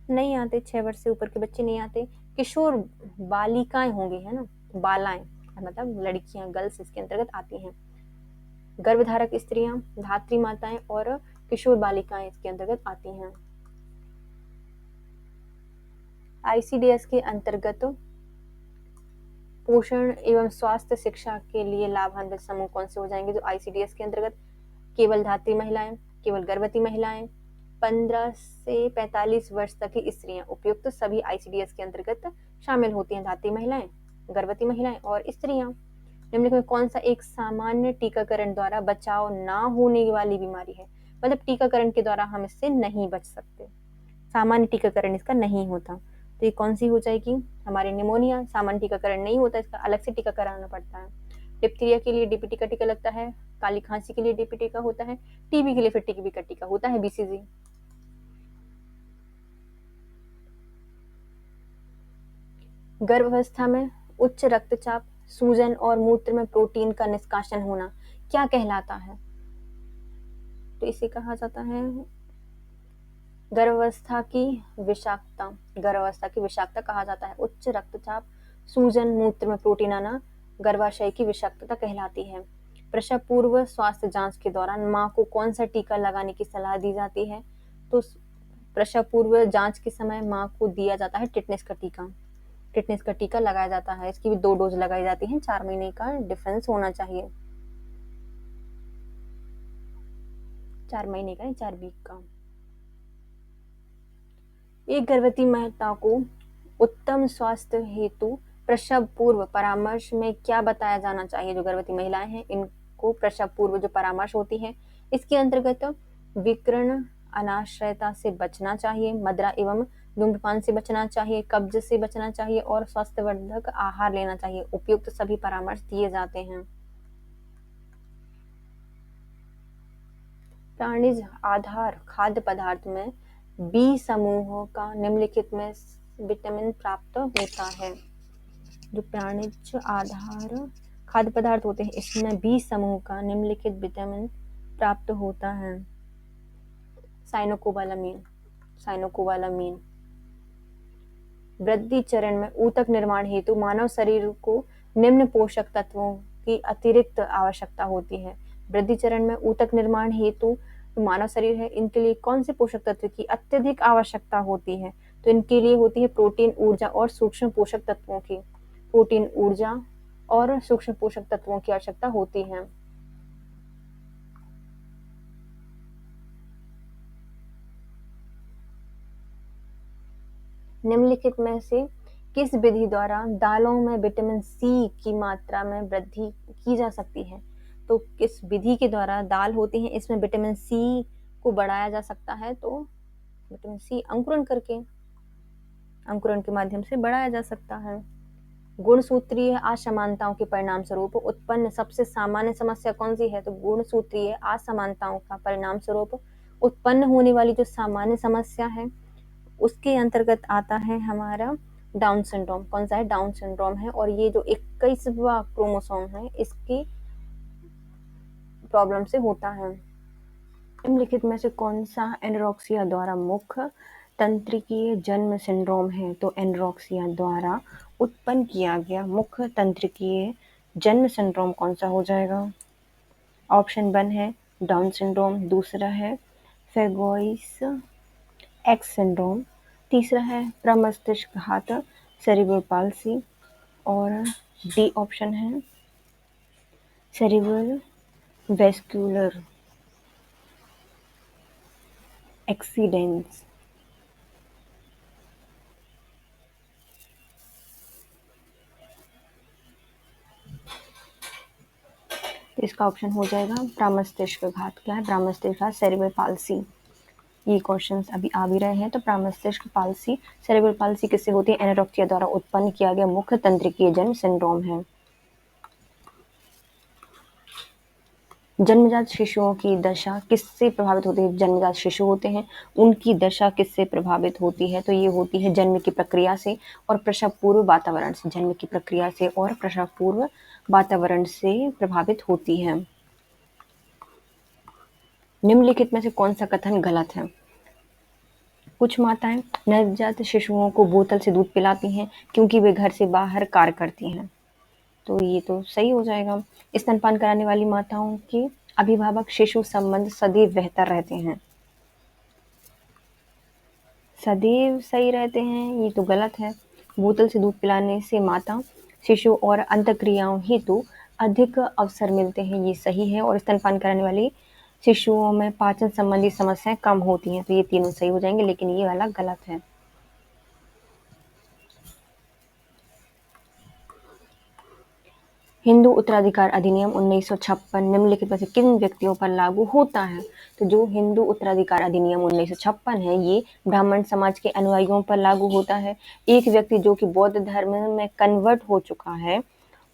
[SPEAKER 1] नहीं आते, 6 वर्ष से ऊपर के बच्चे नहीं आते। किशोर बालिकाएं होंगी, है ना, बालाएं मतलब लड़कियां, गर्ल्स इसके अंतर्गत आती हैं। गर्भधारक स्त्रियां, धात्री माताएं और किशोर बालिकाएं इसके अंतर्गत आती हैं। ICDS के अंतर्गत पोषण एवं स्वास्थ्य शिक्षा के लिए लाभान्वित समूह कौन से हो जाएंगे? तो ICDS के अंतर्गत केवल धात्री महिलाएं, केवल गर्भवती महिलाएं, 15 से 45 वर्ष तक की स्त्रियां, उपयुक्त सभी ICDS के अंतर्गत शामिल होती हैं, धात्री महिलाएं, गर्भवती महिलाएं और स्त्रियां। निम्नलिखित में कौन सा एक सामान्य टीकाकरण द्वारा बचाव ना होने वाली बीमारी है? मतलब टीकाकरण के द्वारा हम इससे नहीं बच सकते, सामान्य टीकाकरण इसका नहीं होता, तो ये कौन सी हो जाएगी? हमारे निमोनिया। सामान्य टीकाकरण नहीं होता, इसका अलग से टीका कराना पड़ता है। डिप्थीरिया के लिए DPT का टीका लगता है, काली खांसी के लिए DPT का होता है, TB के लिए फिर TB का टीका होता है, BCG। गर्भावस्था में उच्च रक्तचाप, सूजन और मूत्र में प्रोटीन का निष्कासन होना क्या कहलाता है? तो इसे कहा जाता है गर्भावस्था की विषाक्तता। गर्भावस्था की विषाक्तता कहा जाता है। उच्च रक्तचाप, सूजन, मूत्र में प्रोटीन आना गर्भाशय की विषाक्तता कहलाती है। प्रसव पूर्व स्वास्थ्य जांच के दौरान मां को कौन सा टीका लगाने की सलाह दी जाती है? तो प्रसव पूर्व जांच के समय मां को दिया जाता है टिटनेस का टीका। टिटनेस का टीका लगाया जाता है, इसकी भी 2 डोज लगाई जाती हैं, 4 महीने का डिफरेंस होना चाहिए, 4 महीने का नहीं, 4 वीक का। एक गर्भवती माता को उत्तम स्वास्थ्य हेतु प्रसव पूर्व परामर्श में क्या बताया जाना चाहिए? जो गर्भवती महिलाएं हैं इनको प्रसव पूर्व जो परामर्श होती है इसके अंतर्गत विकर्ण अनाश्रयता से बचना चाहिए, मदिरा एवं धूम्रपान से बचना चाहिए, कब्ज से बचना चाहिए और स्वास्थ्यवर्धक आहार लेना चाहिए। उपयुक्त सभी परामर्श दिए जाते हैं। प्राणिज आधार खाद्य पदार्थ में बी समूह का निम्नलिखित में विटामिन प्राप्त होता है। जो प्राणिज आधार खाद्य पदार्थ होते हैं इसमें बी समूह का निम्नलिखित विटामिन प्राप्त होता है। साइनोकोबालामीन, साइनोकोबालामीन। वृद्धि चरण में ऊतक निर्माण हेतु मानव शरीर को निम्न पोषक तत्वों की अतिरिक्त आवश्यकता होती है। वृद्धि चरण में ऊतक निर्माण हेतु मानव शरीर है इनके लिए कौन से पोषक तत्व की अत्यधिक आवश्यकता होती है? तो इनके लिए होती है प्रोटीन, ऊर्जा और सूक्ष्म पोषक तत्वों की। प्रोटीन, ऊर्जा और सूक्ष्म पोषक तत्वों की आवश्यकता होती है। निम्नलिखित में से किस विधि द्वारा दालों में विटामिन सी की मात्रा में वृद्धि की जा सकती है? तो किस विधि के द्वारा दाल होती है इसमें विटामिन सी को बढ़ाया जा सकता है? तो विटामिन सी अंकुरण करके, अंकुरण के माध्यम से बढ़ाया जा सकता है। गुणसूत्रीय असमानताओं के परिणाम स्वरूप उत्पन्न सबसे सामान्य समस्या कौन सी है? तो गुणसूत्रीय असमानताओं का परिणाम स्वरूप उत्पन्न होने वाली जो सामान्य समस्या है उसके अंतर्गत आता है हमारा डाउन सिंड्रोम। कौन सा है? डाउन सिंड्रोम है। और ये जो 21वां क्रोमोसोम है इसकी प्रॉब्लम से होता है। निम्नलिखित में से कौन सा एनोरेक्सिया द्वारा मुख्य तंत्रिकीय जन्म सिंड्रोम है? तो एनोरेक्सिया द्वारा उत्पन्न किया गया मुख्य तंत्रिकीय जन्म सिंड्रोम कौन सा हो जाएगा? ऑप्शन 1 है डाउन सिंड्रोम, दूसरा है फेगोइस एक्स सिंड्रोम, तीसरा है प्रमस्तिष्क घात सेरिब्रल पाल्सी और डी ऑप्शन है सेरिब्रल वेस्कुलर एक्सीडेंट्स। तो इसका ऑप्शन हो जाएगा प्रमस्तिष्क घात। क्या है? प्रमस्तिष्क घात सेरिब्रल पाल्सी। ये क्वेश्चंस अभी आ भी रहे हैं। तो प्रमस्तिष्क पाल्सी सेरिब्रल पाल्सी किससे होती है? एनोरेक्सिया द्वारा उत्पन्न किया गया मुख्य तंत्रिकीय जन्म सिंड्रोम है। जन्मजात शिशुओं की दशा किससे प्रभावित होती है? जन्मजात शिशु होते हैं उनकी दशा किससे प्रभावित होती है? तो ये होती है जन्म की प्रक्रिया से और प्रसव पूर्व वातावरण से। जन्म की प्रक्रिया से और प्रसव पूर्व वातावरण से प्रभावित होती है। निम्नलिखित में से कौन सा कथन गलत है? कुछ माताएं नवजात शिशुओं को बोतल से दूध पिलाती हैं क्योंकि वे घर से बाहर कार्य करती हैं। तो ये तो सही हो जाएगा। स्तनपान कराने वाली माताओं के अभिभावक शिशु संबंध सदैव बेहतर रहते हैं। सदैव सही रहते हैं, ये तो गलत है। बोतल से दूध पिलाने से माता शिशु और अंतःक्रियाओं हेतु अधिक अवसर मिलते हैं, ये सही है। और स्तनपान कराने वाली शिशुओं में पाचन संबंधी समस्याएं कम होती हैं। तो ये तीनों सही हो जाएंगे, लेकिन ये वाला गलत है। हिंदू उत्तराधिकार अधिनियम 1956 निम्नलिखित में से किन व्यक्तियों पर लागू होता है? तो जो हिंदू उत्तराधिकार अधिनियम 1956 है ये ब्राह्मण समाज के अनुयायियों पर लागू होता है। एक व्यक्ति जो कि बौद्ध धर्म में कन्वर्ट हो चुका है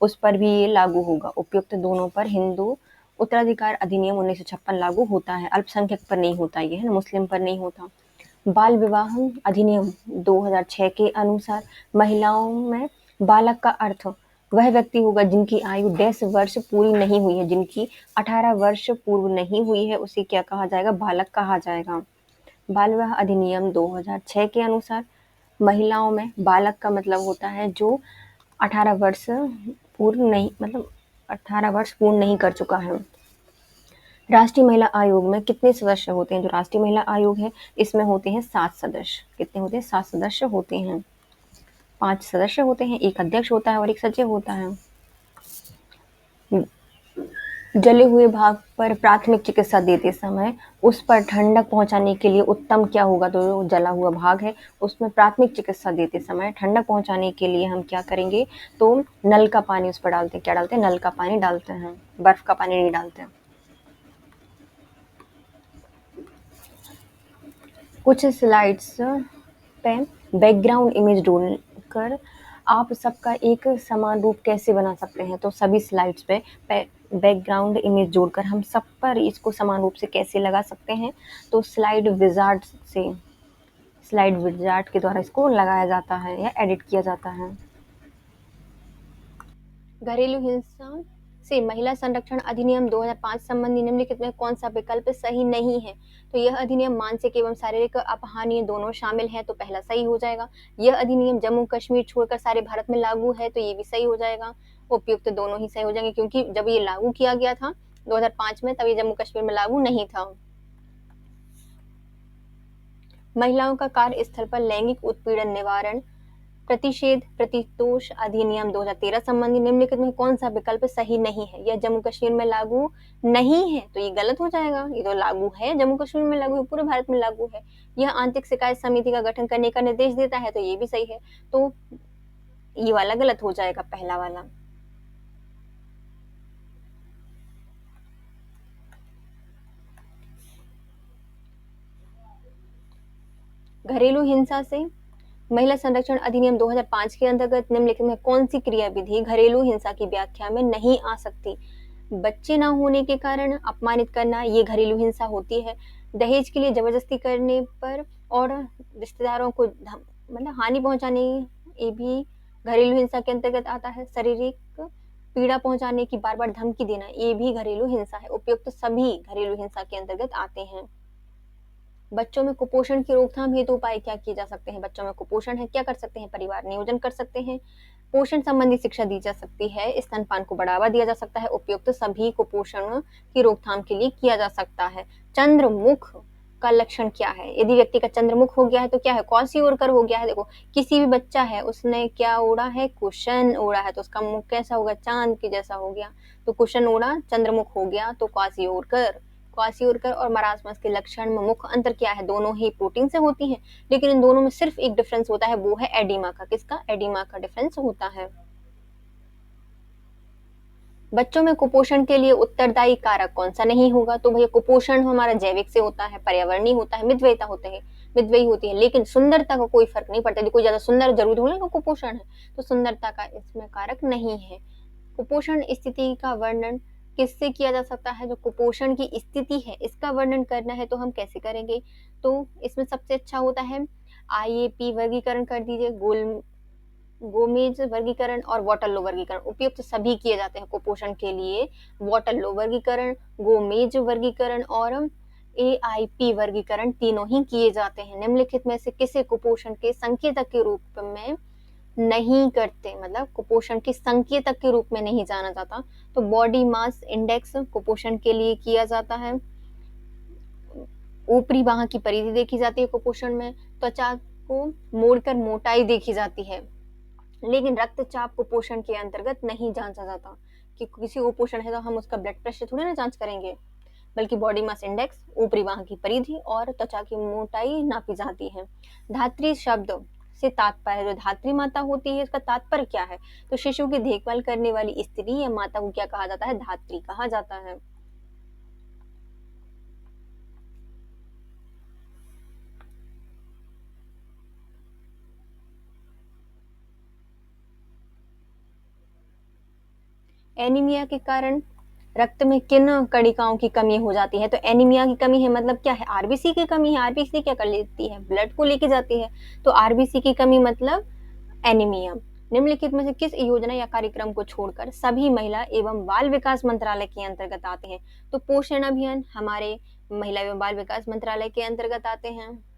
[SPEAKER 1] उस पर भी ये लागू होगा। उपयुक्त दोनों पर हिंदू उत्तराधिकार अधिनियम 1956 लागू होता है। अल्पसंख्यक पर नहीं होता, ये है ना, मुस्लिम पर नहीं होता। बाल विवाह अधिनियम 2006 के अनुसार महिलाओं में बालक का अर्थ वह व्यक्ति होगा जिनकी आयु 10 वर्ष पूरी नहीं हुई है। जिनकी 18 वर्ष पूर्व नहीं हुई है उसे क्या कहा जाएगा? बालक कहा जाएगा। बाल विवाह अधिनियम 2006 के अनुसार महिलाओं में बालक का मतलब होता है जो 18 वर्ष पूर्ण नहीं, मतलब 18 वर्ष पूर्ण नहीं कर चुका है। राष्ट्रीय महिला आयोग में कितने सदस्य होते हैं? जो राष्ट्रीय महिला आयोग है इसमें होते हैं 7 सदस्य। कितने होते हैं? 7 सदस्य होते हैं। 5 सदस्य होते हैं, एक अध्यक्ष होता है और एक सचिव होता है। जले हुए भाग पर प्राथमिक चिकित्सा देते समय उस पर ठंडक पहुंचाने के लिए उत्तम क्या होगा? तो जो जला हुआ भाग है उसमें प्राथमिक चिकित्सा देते समय ठंडक पहुंचाने के लिए हम क्या करेंगे? तो नल का पानी उस पर डालते हैं। क्या डालते हैं? नल का पानी डालते हैं, बर्फ का पानी नहीं डालते हैं। कुछ स्लाइड्स पे बैकग्राउंड इमेज जोड़कर आप सबका एक समान रूप कैसे बना सकते हैं? तो सभी स्लाइड्स पे बैकग्राउंड इमेज जोड़कर हम सब पर इसको समान रूप से कैसे लगा सकते हैं? तो स्लाइड विजार्ड के द्वारा इसको लगाया जाता है या एडिट किया जाता है। घरेलू हिंसा से महिला संरक्षण अधिनियम 2005 संबंधी निम्नलिखित में कौन सा विकल्प सही नहीं है? तो यह अधिनियम मानसिक एवं शारीरिक अपहानि दोनों शामिल है, तो पहला सही हो जाएगा। यह अधिनियम जम्मू कश्मीर छोड़कर सारे भारत में लागू है, तो ये भी सही हो जाएगा। उपयुक्त दोनों ही सही हो जाएंगे क्योंकि जब ये लागू किया गया था 2005 में तब ये जम्मू कश्मीर में लागू नहीं था। महिलाओं का कार्यस्थल पर लैंगिक उत्पीड़न निवारण प्रतिषेध प्रतितोष अधिनियम 2013 संबंधी निम्नलिखित में कौन सा विकल्प सही नहीं है? यह जम्मू कश्मीर में लागू नहीं है, तो ये गलत हो जाएगा। ये तो लागू है, जम्मू कश्मीर में लागू है, पूरे भारत में लागू है। यह आंतरिक शिकायत समिति का गठन करने का निर्देश देता है, तो ये भी सही है। तो ये वाला गलत हो जाएगा, पहला वाला। घरेलू हिंसा से महिला संरक्षण अधिनियम 2005 के अंतर्गत निम्नलिखित में कौन सी क्रिया विधि घरेलू हिंसा की व्याख्या में नहीं आ सकती? बच्चे न होने के कारण अपमानित करना, ये घरेलू हिंसा होती है। दहेज के लिए जबरदस्ती करने पर और रिश्तेदारों को मतलब हानि पहुंचाने ये भी घरेलू हिंसा के अंतर्गत आता है। शारीरिक पीड़ा पहुंचाने की बार-बार धमकी देना, ये भी घरेलू हिंसा है। उपयुक्त सभी घरेलू हिंसा के अंतर्गत आते हैं। बच्चों में कुपोषण की रोकथाम हेतु उपाय क्या किए जा सकते हैं? बच्चों में कुपोषण है, क्या कर सकते हैं? परिवार नियोजन कर सकते हैं, पोषण संबंधी शिक्षा दी जा सकती है, स्तनपान को बढ़ावा दिया जा सकता है। उपयुक्त सभी कुपोषण की रोकथाम के लिए किया जा सकता है। चंद्रमुख का लक्षण क्या है? यदि व्यक्ति का चंद्रमुख हो गया है तो क्या है? क्वासी-ओरकर हो गया है। देखो, किसी भी बच्चा है, उसने क्या ओढ़ा है? कुशन ओढ़ा है, तो उसका मुख कैसा होगा? चांद के जैसा हो गया। तो कुशन ओढ़ा, चंद्रमुख हो गया, तो क्वासी-ओरकर। क्वासी-ओरकर और मरासमस के लक्षण में मुख्य अंतर क्या है? दोनों ही प्रोटीन से होती हैं, लेकिन इन दोनों में सिर्फ एक डिफरेंस होता है, वो है एडिमा का। किसका? एडिमा का डिफरेंस होता है। बच्चों में कुपोषण के लिए उत्तरदायी कारक कौन सा नहीं होगा? तो भैया कुपोषण हमारा जैविक से होता है, पर्यावरणीय होता है, मितव्ययिता होते हैं, मितव्ययी होती है, लेकिन सुंदरता का कोई फर्क नहीं पड़ता। यदि कोई ज्यादा सुंदर जरूर हो ना कुपोषण है, तो सुंदरता का इसमें कारक नहीं है। कुपोषण स्थिति का वर्णन किससे किया जा सकता है? जो कुपोषण की स्थिति है, इसका वर्णन करना है तो हम कैसे करेंगे? तो इसमें सबसे अच्छा होता है IAP वर्गीकरण कर दीजिए, गोमेज वर्गीकरण और वाटरलो वर्गीकरण। उपयुक्त सभी किए जाते हैं कुपोषण के लिए। वाटरलो वर्गीकरण, गोमेज वर्गीकरण और AIP वर्गीकरण तीनों ही किए जाते हैं। निम्नलिखित में से किसे कुपोषण के संकेतक के रूप में नहीं करते, मतलब कुपोषण के संकेतक के रूप में नहीं जाना जाता? तो बॉडी मास इंडेक्स कुपोषण के लिए किया जाता है। ऊपरी बाह की परिधि देखी जाती है कुपोषण में। त्वचा को मोड़कर मोटाई देखी जाती है, लेकिन रक्तचाप कुपोषण के अंतर्गत नहीं जांचा जाता। कि किसी कुपोषण है तो हम उसका ब्लड प्रेशर थोड़ी ना जांच करेंगे, बल्कि बॉडी मास इंडेक्स, ऊपरी बाह की परिधि और त्वचा की मोटाई नापी जाती है। धात्री शब्द से तात्पर्य, जो धात्री माता होती है, इसका तात्पर्य क्या है? तो शिशु की देखभाल करने वाली स्त्री या माता को क्या कहा जाता है? धात्री कहा जाता है। एनीमिया के कारण रक्त में किन कणिकाओं की कमी हो जाती है? तो एनीमिया की कमी है मतलब क्या है? आरबीसी की कमी है। आरबीसी क्या कर लेती है? ब्लड को लेके जाती है। तो आरबीसी की कमी मतलब एनीमिया। निम्नलिखित में से किस योजना या कार्यक्रम को छोड़कर सभी महिला एवं बाल विकास मंत्रालय के अंतर्गत आते हैं? तो पोषण अभियान हमारे महिला एवं बाल विकास मंत्रालय के अंतर्गत आते हैं।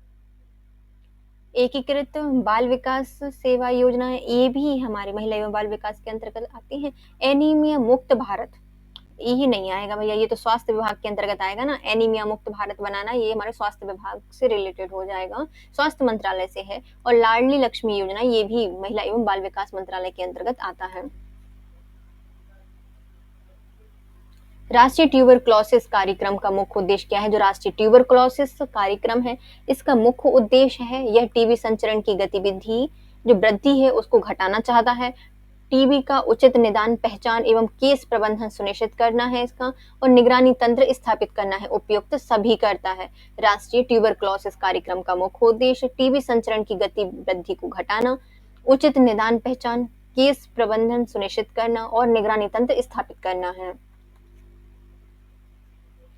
[SPEAKER 1] एकीकृत बाल विकास सेवा योजना, ये भी हमारे महिला एवं बाल विकास के अंतर्गत आती है। एनीमिया मुक्त भारत, यही नहीं आएगा भैया, ये तो स्वास्थ्य विभाग के अंतर्गत आएगा ना। एनीमिया मुक्त भारत बनाना, ये हमारे स्वास्थ्य विभाग से रिलेटेड हो जाएगा, स्वास्थ्य मंत्रालय से है। और लाडली लक्ष्मी योजना, ये भी महिला एवं बाल विकास मंत्रालय के अंतर्गत आता है। राष्ट्रीय ट्यूबरक्लोसिस कार्यक्रम का मुख्य उद्देश्य क्या है? जो राष्ट्रीय ट्यूबरक्लोसिस कार्यक्रम है, इसका मुख्य उद्देश्य है, यह टीबी संचरण की गतिविधि जो वृद्धि है उसको घटाना चाहता है। टीबी का उचित निदान, पहचान एवं केस प्रबंधन सुनिश्चित करना है इसका, और निगरानी तंत्र स्थापित करना है। उपयुक्त सभी करता है। राष्ट्रीय ट्यूबरक्लोसिस कार्यक्रम का मुख्य उद्देश्य टीबी संचरण की गति वृद्धि को घटाना, उचित निदान, पहचान, केस प्रबंधन सुनिश्चित करना और निगरानी तंत्र स्थापित करना है।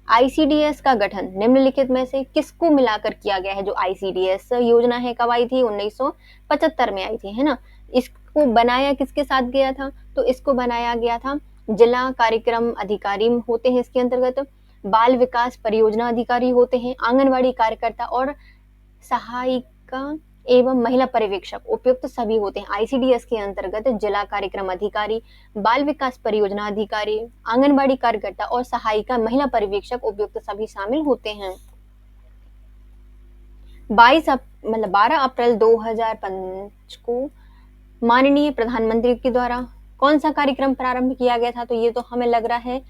[SPEAKER 1] आईसीडीएस का गठन निम्नलिखित में से किसको मिलाकर किया गया है? जो आईसीडीएस योजना है, कब आई थी? 1975 में आई थी, है ना। इसको बनाया किसके साथ गया था? तो इसको बनाया गया था, जिला कार्यक्रम अधिकारी होते हैं इसके अंतर्गत, बाल विकास परियोजना अधिकारी होते हैं, आंगनवाड़ी कार्यकर्ता और सहायिका एवं महिला पर्यवेक्षक, उपयुक्त सभी होते हैं। आईसीडीएस के अंतर्गत जिला कार्यक्रम अधिकारी, बाल विकास परियोजना अधिकारी, आंगनबाड़ी कार्यकर्ता और सहायिका महिला पर्यवेक्षक, उपयुक्त सभी शामिल होते हैं। 12 अप्रैल 2005 को माननीय प्रधानमंत्री के द्वारा कौन सा कार्यक्रम प्रारंभ किया गया था? तो ये तो हमें लग रहा है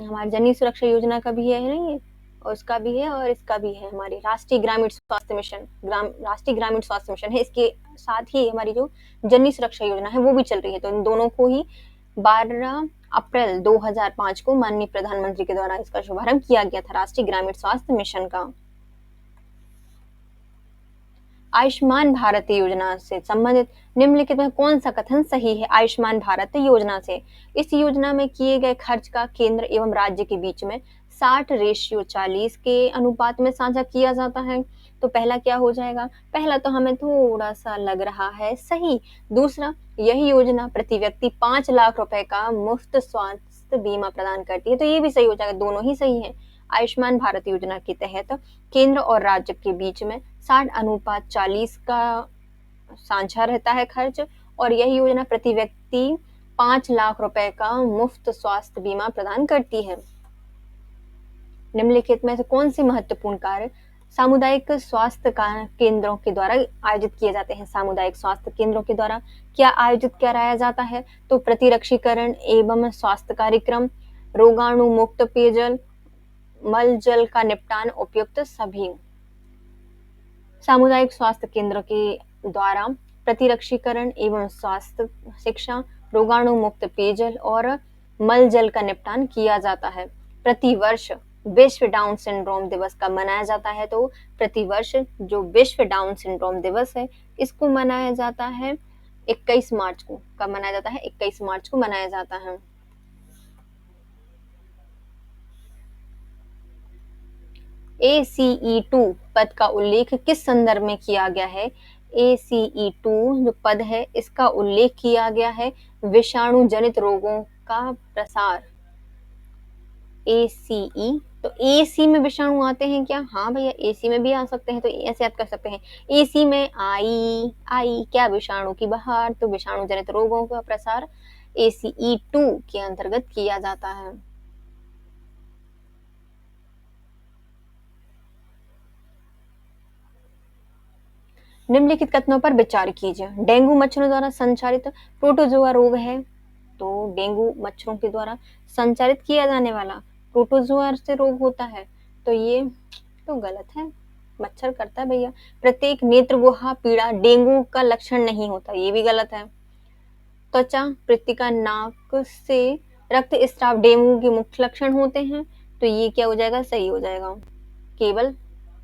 [SPEAKER 1] हमारी जननी सुरक्षा योजना का भी है ना ये, और उसका भी है और इसका भी है, हमारी राष्ट्रीय ग्रामीण स्वास्थ्य मिशन, राष्ट्रीय ग्रामीण स्वास्थ्य मिशन है। इसके साथ ही हमारी जो जननी सुरक्षा योजना है वो भी चल रही है। तो इन दोनों को ही 12 अप्रैल 2005 को माननीय प्रधानमंत्री के द्वारा इसका शुभारंभ किया गया था, राष्ट्रीय ग्रामीण स्वास्थ्य मिशन का। आयुष्मान भारत योजना से संबंधित निम्नलिखित में कौन सा कथन सही है? आयुष्मान भारत योजना से, इस योजना में किए गए खर्च का केंद्र एवं राज्य के बीच में 60:40 के अनुपात में साझा किया जाता है। तो पहला क्या हो जाएगा? पहला तो हमें थोड़ा-सा लग रहा है सही। दूसरा, यही योजना प्रति व्यक्ति 5 लाख रुपए का मुफ्त स्वास्थ्य बीमा प्रदान करती है, तो ये भी सही हो जाएगा, दोनों ही सही हैं। आयुष्मान भारत योजना के तहत केंद्र और राज्य के बीच में 60:40 का साझा रहता है खर्च, और यही योजना प्रति व्यक्ति 5 लाख रुपए का मुफ्त स्वास्थ्य बीमा प्रदान करती है। निम्नलिखित में से कौन सी महत्वपूर्ण कार्य सामुदायिक स्वास्थ्य केंद्रों के द्वारा आयोजित किए जाते हैं? सामुदायिक स्वास्थ्य केंद्रों के द्वारा क्या आयोजित कराया जाता है? तो प्रतिरक्षीकरण एवं स्वास्थ्य कार्यक्रम, रोगाणु मुक्त पेयजल, मल जल का निपटान उपयुक्त सभी। सामुदायिक स्वास्थ्य केंद्र के द्वारा प्रतिरक्षीकरण एवं स्वास्थ्य शिक्षा, रोगाणु मुक्त पेयजल और मल जल का निपटान किया जाता है। प्रतिवर्ष विश्व डाउन सिंड्रोम दिवस कब मनाया जाता है? तो प्रतिवर्ष जो विश्व डाउन सिंड्रोम दिवस है, इसको मनाया जाता है 21 मार्च को। कब मनाया जाता है? 21 मार्च को मनाया जाता है। ACE2 पद का उल्लेख किस संदर्भ में किया गया है? ACE2 जो पद है, इसका उल्लेख किया गया है विषाणु जनित रोगों का प्रसार। ACE, तो AC में विषाणु आते हैं क्या? हाँ भैया, AC में भी आ सकते हैं, तो ऐसे याद कर सकते हैं। AC में आई क्या? विषाणु की बहार, तो विषाणु जनित रोगों का प्रसार ACE2 के अंतर्गत किया जाता है। निम्नलिखित कथनों पर विचार कीजिए। डेंगू मच्छरों द्वारा संचारित प्रोटोजोआ रोग है, तो डेंगू मच्छरों के द्वारा संचारित किया जाने वाला प्रोटोजोआ से रोग होता है, तो ये तो गलत है, मच्छर करता है भैया। प्रत्येक नेत्र गुहा पीड़ा डेंगू का लक्षण नहीं होता, ये भी गलत है। त्वचा, पृत्तिका, नाक से रक्त स्राव डेंगू के मुख्य लक्षण होते हैं, तो ये क्या हो जाएगा? सही हो जाएगा। केवल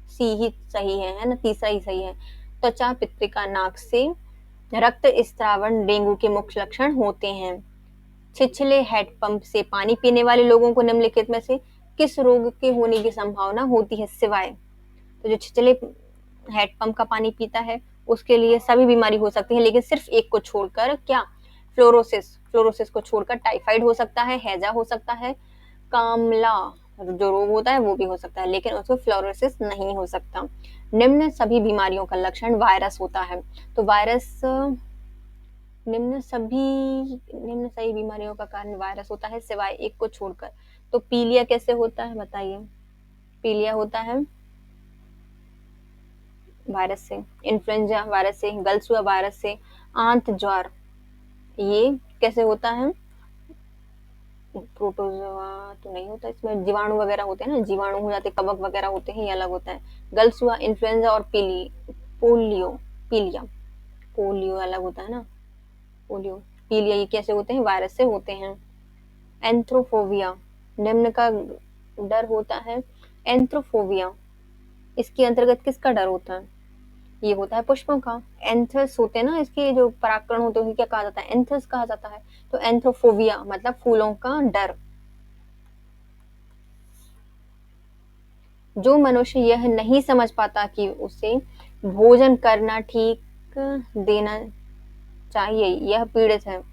[SPEAKER 1] सी ही सही है ना? तीसरा ही सही है। त्वचा, पृत्तिका, नाक से रक्त स्रावण डेंगू के मुख्य लक्षण होते हैं। छिछले हैंडपंप से पानी पीने वाले लोगों को निम्नलिखित में से किस रोग के होने की संभावना होती है? सिवाय, तो जो छिछले हैंडपंप का पानी पीता है उसके लिए सभी बीमारी हो सकती है, लेकिन सिर्फ एक को छोड़कर, क्या? फ्लोरोसिस को छोड़कर टाइफाइड हो सकता है, हैजा हो सकता है, कामला जो रोग होता है वो भी हो सकता है, लेकिन उसको फ्लोरोसिस नहीं हो सकता। निम्न सभी बीमारियों का लक्षण वायरस होता है, तो वायरस निम्न सही बीमारियों का कारण वायरस होता है, सिवाय एक को छोड़कर। तो पीलिया कैसे होता है बताइए? पीलिया होता है वायरस से, इन्फ्लुएंजा वायरस से, गलसुआ वायरस से, आंत ज्वर ये कैसे होता है? प्रोटोजोआ तो नहीं होता, इसमें जीवाणु वगैरह होते हैं ना, जीवाणु हो जाते, कवक वगैरह होते हैं, ये अलग होता है। गलसुआ, इन्फ्लुएंजा और पोलियो अलग होता है ना, पोलियो, पीलिया ये कैसे होते हैं? वायरस से होते हैं। एंथ्रोफोबिया निम्न का डर होता है। एंथ्रोफोबिया इसके अंतर्गत किसका डर होता है? ये होता है पुष्पों का। एंथस होते हैं ना, इसके जो परागकण होते हैं क्या कहा जाता है? एंथस कहा जाता है। तो एंथ्रोफोबिया मतलब फूलों का डर। जो मनुष्य यह नहीं समझ पाता कि उसे भोजन करना ठीक देना चाहिए, यह पीड़ित है।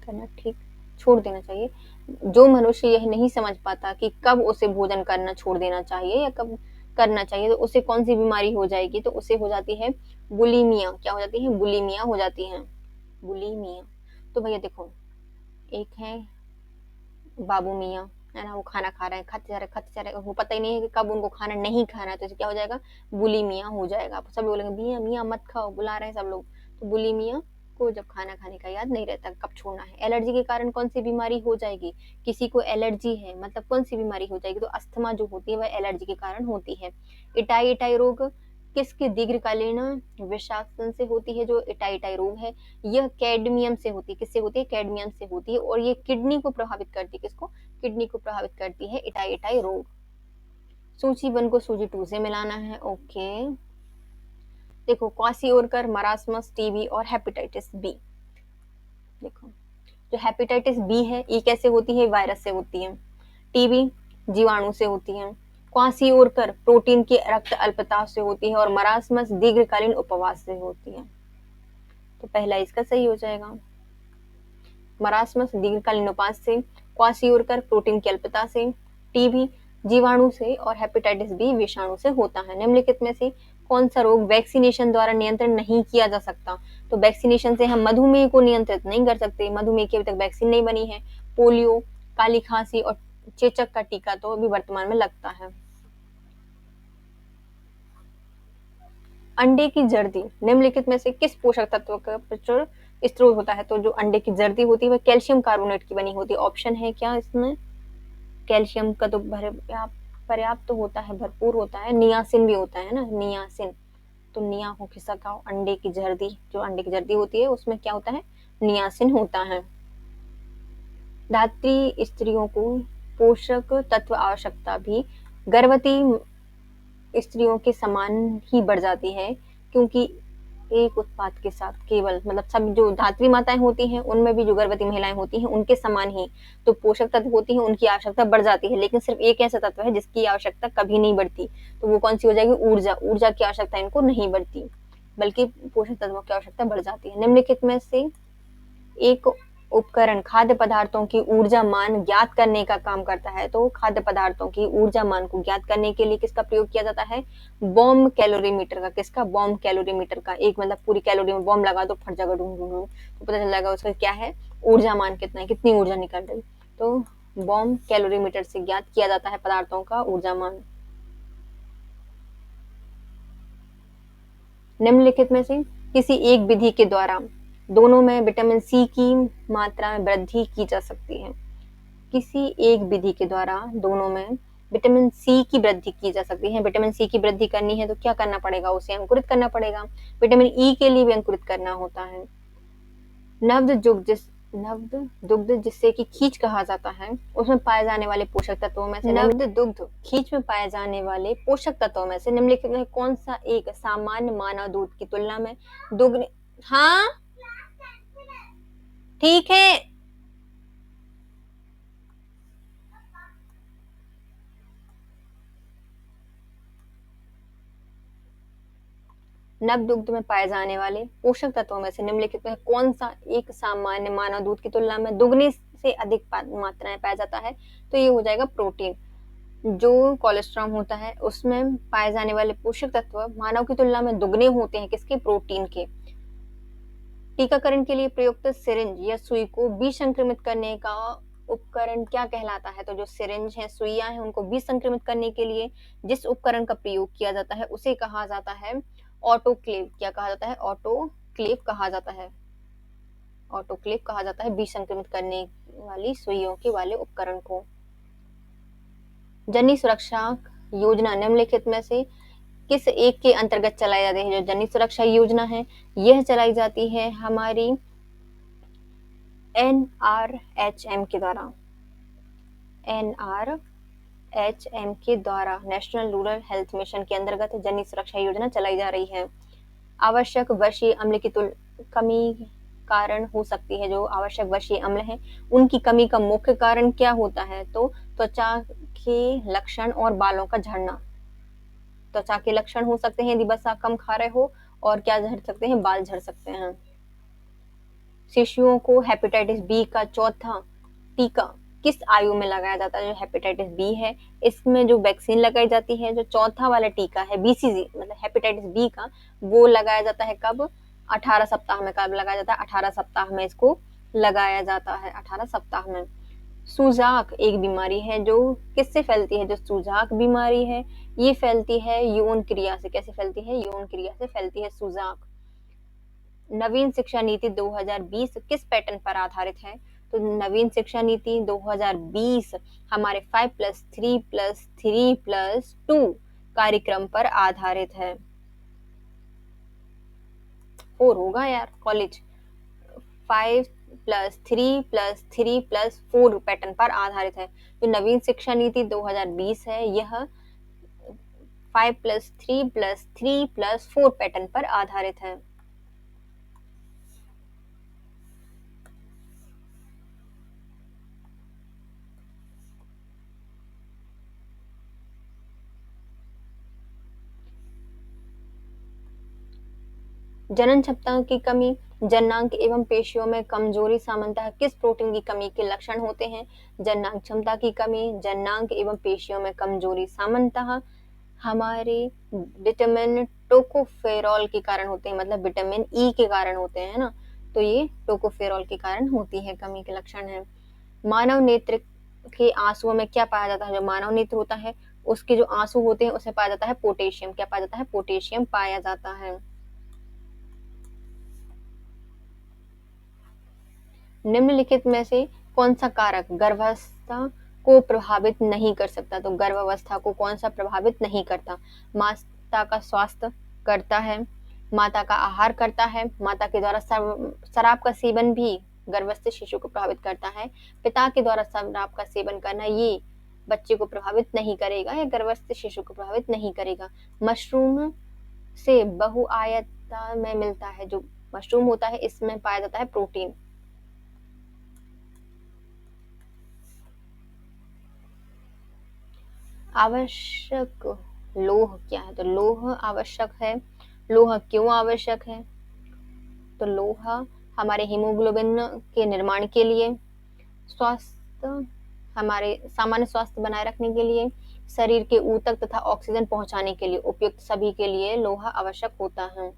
[SPEAKER 1] करना ठीक छोड़ देना चाहिए। जो मनुष्य यह नहीं समझ पाता कि कब उसे भोजन करना छोड़ देना चाहिए या कब करना चाहिए, तो उसे कौन सी बीमारी हो जाएगी? तो उसे हो जाती है बुलिमिया। क्या हो जाती है? बुलिमिया हो जाती है, बुलिमिया। तो भैया देखो, एक है बाबू मियाँ, है ना, वो खाना खा रहे हैं, खाते जा रहे, वो पता ही नहीं है कि कब उनको खाना नहीं खाना है, तो इसे क्या हो जाएगा? बुलिमिया हो जाएगा। आप सब बोलेंगे मियाँ मियाँ मत खाओ, बुला रहे हैं सब लोग, तो बुलिमिया को जब खाना खाने का याद नहीं रहता कब छोड़ना है। एलर्जी के कारण कौन सी बीमारी हो जाएगी? किसी को एलर्जी है मतलब कौन सी बीमारी हो जाएगी? तो अस्थमा जो होती है वह एलर्जी के कारण होती है। इटाई रोग किसके दीर्घकालीन विषाक्तन से होती है? जो इटाई रोग है यह कैडमियम से होती है। किससे होती है? कैडमियम से होती है, और ये किडनी को प्रभावित करती है। किसको? किडनी को प्रभावित करती है इटाई रोग। सूची 1 को सूची 2 से मिलाना है। ओके, देखो, क्वासिओरकर, मरासमस, टीबी और हेपेटाइटिस बी। देखो, जो हेपेटाइटिस बी है ये कैसे होती है? वायरस से होती है। टीबी जीवाणु से होती है। क्वासिओरकर प्रोटीन की रक्त अल्पता से होती है और मरासमस दीर्घकालीन उपवास से होती है। तो पहला इसका सही हो जाएगा। मरासमस दीर्घकालीन उपवास से, क्वासिओरकर प्रोटीन की अल्पता से, टीबी जीवाणु से और हेपेटाइटिस बी विषाणु से होता है। निम्नलिखित में से कौन सा रोग वैक्सीनेशन द्वारा नियंत्रण नहीं किया जा सकता? तो वैक्सीनेशन से हम मधुमेह को नियंत्रित नहीं कर सकते, मधुमेह की अभी तक वैक्सीन नहीं बनी है। पोलियो, काली खांसी और चेचक का टीका तो अभी वर्तमान में लगता है। अंडे की जर्दी निम्नलिखित में से किस पोषक तत्व का प्रचुर स्रोत होता है? तो जो अंडे की जर्दी होती है वह कैल्शियम कार्बोनेट की बनी होती है। ऑप्शन है क्या इसमें? कैल्शियम का तो पर्याप्त तो होता है, भरपूर होता है। नियासिन भी होता है ना, नियासिन। तो निया हो खिसका हो, अंडे की जर्दी, जो अंडे की जर्दी होती है उसमें क्या होता है? नियासिन होता है। धात्री स्त्रियों को पोषक तत्व आवश्यकता भी गर्भवती स्त्रियों के समान ही बढ़ जाती है, क्योंकि एक उत्पाद के साथ केवल मतलब सब जो धात्री माताएं होती हैं उनमें भी जो गर्भवती महिलाएं होती हैं उनके समान ही तो पोषक तत्व होती हैं, उनकी आवश्यकता बढ़ जाती है। लेकिन सिर्फ एक ऐसा तत्व है जिसकी आवश्यकता कभी नहीं बढ़ती, तो वो कौन सी हो जाएगी? ऊर्जा। ऊर्जा की आवश्यकता इनको नहीं बढ़ती, बल्कि पोषक तत्वों की आवश्यकता बढ़ जाती है। निम्नलिखित में से एक उपकरण खाद्य पदार्थों की ऊर्जा मान ज्ञात करने का काम करता है। तो खाद्य पदार्थों की ऊर्जा मान को ज्ञात करने के लिए किसका प्रयोग किया जाता है? बॉम्ब कैलोरीमीटर का। किसका? बॉम्ब कैलोरीमीटर का। एक मतलब पूरी कैलोरी में बॉम्ब लगा दो, फट जाएगा ढूंढ ढूंढ, तो पता चल जाएगा उसका क्या है, ऊर्जा मान कितना है, कितनी ऊर्जा निकल रही। तो बॉम्ब कैलोरीमीटर से ज्ञात किया जाता है पदार्थों का ऊर्जा मान। निम्नलिखित में से किसी एक विधि के द्वारा दोनों में विटामिन सी की मात्रा में वृद्धि की जा सकती है? किसी एक विधि के द्वारा दोनों में विटामिन सी की वृद्धि की जा सकती है। विटामिन सी की वृद्धि करनी है तो क्या करना पड़ेगा? उसे अंकुरित करना पड़ेगा। विटामिन ई के लिए भी अंकुरित करना होता है। नव्द दुग्ध जिससे कि खींच कहा जाता है, उसमें पाए जाने वाले पोषक तत्वों में से नव्द दुग्ध खींच में पाए जाने वाले पोषक तत्वों में से निम्नलिखित में कौन सा एक सामान्य मानव दूध की तुलना में दुगने? हाँ ठीक है। नव दुग्ध में पाए जाने वाले पोषक तत्वों में से निम्नलिखित में कौन सा एक सामान्य मानव दूध की तुलना में दुगने से अधिक मात्रा में पाया जाता है? तो ये हो जाएगा प्रोटीन। जो कोलेस्ट्रॉल होता है उसमें पाए जाने वाले पोषक तत्व मानव की तुलना में दुगने होते हैं। किसके? प्रोटीन के। टीकाकरण के लिए प्रयुक्त सिरिंज या सुई को विसंक्रमित करने का उपकरण क्या कहलाता है? तो जो सिरिंज है, सुइयां हैं, उनको विसंक्रमित करने के लिए जिस उपकरण का प्रयोग किया जाता है उसे कहा जाता है ऑटोक्लेव। क्या कहा जाता है? ऑटोक्लेव कहा जाता है। ऑटोक्लेव कहा जाता है विसंक्रमित करने वाली सुइयों के वाले उपकरण को। जननी सुरक्षा योजना निम्नलिखित में से किस एक के अंतर्गत चलाई जाती है? जो जननी सुरक्षा योजना है यह चलाई जाती है हमारी NRHM के द्वारा। NRHM के द्वारा नेशनल रूरल हेल्थ मिशन के अंतर्गत जननी सुरक्षा योजना चलाई जा रही है। आवश्यक वर्षीय अम्ल की कमी कारण हो सकती है। जो आवश्यक वर्षीय अम्ल है उनकी कमी का मुख्य कारण क्या होता है? तो त्वचा के लक्षण और बालों का झड़ना। त्वचा के लक्षण हो सकते हैं यदि बस आप कम खा रहे हो, और क्या झड़ सकते हैं? बाल झड़ सकते हैं। शिशुओं को हेपेटाइटिस बी का चौथा टीका किस आयु में लगाया जाता है? जो हेपेटाइटिस बी है इसमें जो वैक्सीन लगाई जाती है, जो चौथा वाला टीका है BCG मतलब हेपेटाइटिस बी का, वो लगाया जाता है कब? 18 सप्ताह में। कब लगाया जाता है? 18 सप्ताह में इसको लगाया जाता है, 18 सप्ताह में। सूजाक एक बीमारी है जो किससे फैलती है? जो सूजाक बीमारी है ये फैलती है यौन क्रिया से। कैसे फैलती है? यौन क्रिया से फैलती है सूजाक। नवीन शिक्षा नीति 2020 किस पैटर्न पर आधारित है? तो नवीन शिक्षा नीति 2020 हमारे 5+3+3+2 कार्यक्रम पर आधारित है। 4 होगा यार, कॉलेज। 5+3+3+4 पैटर्न पर आधारित है। जो नवीन शिक्षा नीति 2020 है यह 5+3+3+4 पैटर्न पर आधारित है। जनन क्षमता की कमी, जननांग एवं पेशियों में कमजोरी सामान्यतः किस प्रोटीन की कमी के लक्षण होते हैं? जननांग क्षमता की कमी, जननांग एवं पेशियों में कमजोरी सामान्यतः हमारे विटामिन टोकोफेरॉल के कारण होते हैं, मतलब विटामिन ई के कारण होते हैं ना, तो ये टोकोफेरॉल के कारण होती है, कमी के लक्षण है। मानव नेत्र के आंसुओं में क्या पाया जाता है? जो मानव नेत्र होता है उसके जो आंसू होते हैं उसमें पाया जाता है पोटेशियम। क्या पाया जाता है? पोटेशियम पाया जाता है। निम्नलिखित में से कौन सा कारक गर्भावस्था को प्रभावित नहीं कर सकता? तो गर्भावस्था को कौन सा प्रभावित नहीं करता? माता का स्वास्थ्य करता है, माता का आहार करता है, माता के द्वारा शराब का सेवन भी गर्भस्थ शिशु को प्रभावित करता है, पिता के द्वारा शराब का सेवन करना ये बच्चे को प्रभावित नहीं करेगा या गर्भस्थ शिशु को प्रभावित नहीं करेगा। मशरूम से बहुआयता में मिलता है, जो मशरूम होता है इसमें पाया जाता है प्रोटीन। आवश्यक लोह क्या है? तो लोह आवश्यक है। लोह क्यों आवश्यक है? तो लोह हमारे हीमोग्लोबिन के निर्माण के लिए, स्वास्थ्य हमारे सामान्य स्वास्थ्य बनाए रखने के लिए, शरीर के ऊतक तथा ऑक्सीजन पहुंचाने के लिए, उपयुक्त सभी के लिए लोहा आवश्यक होता है।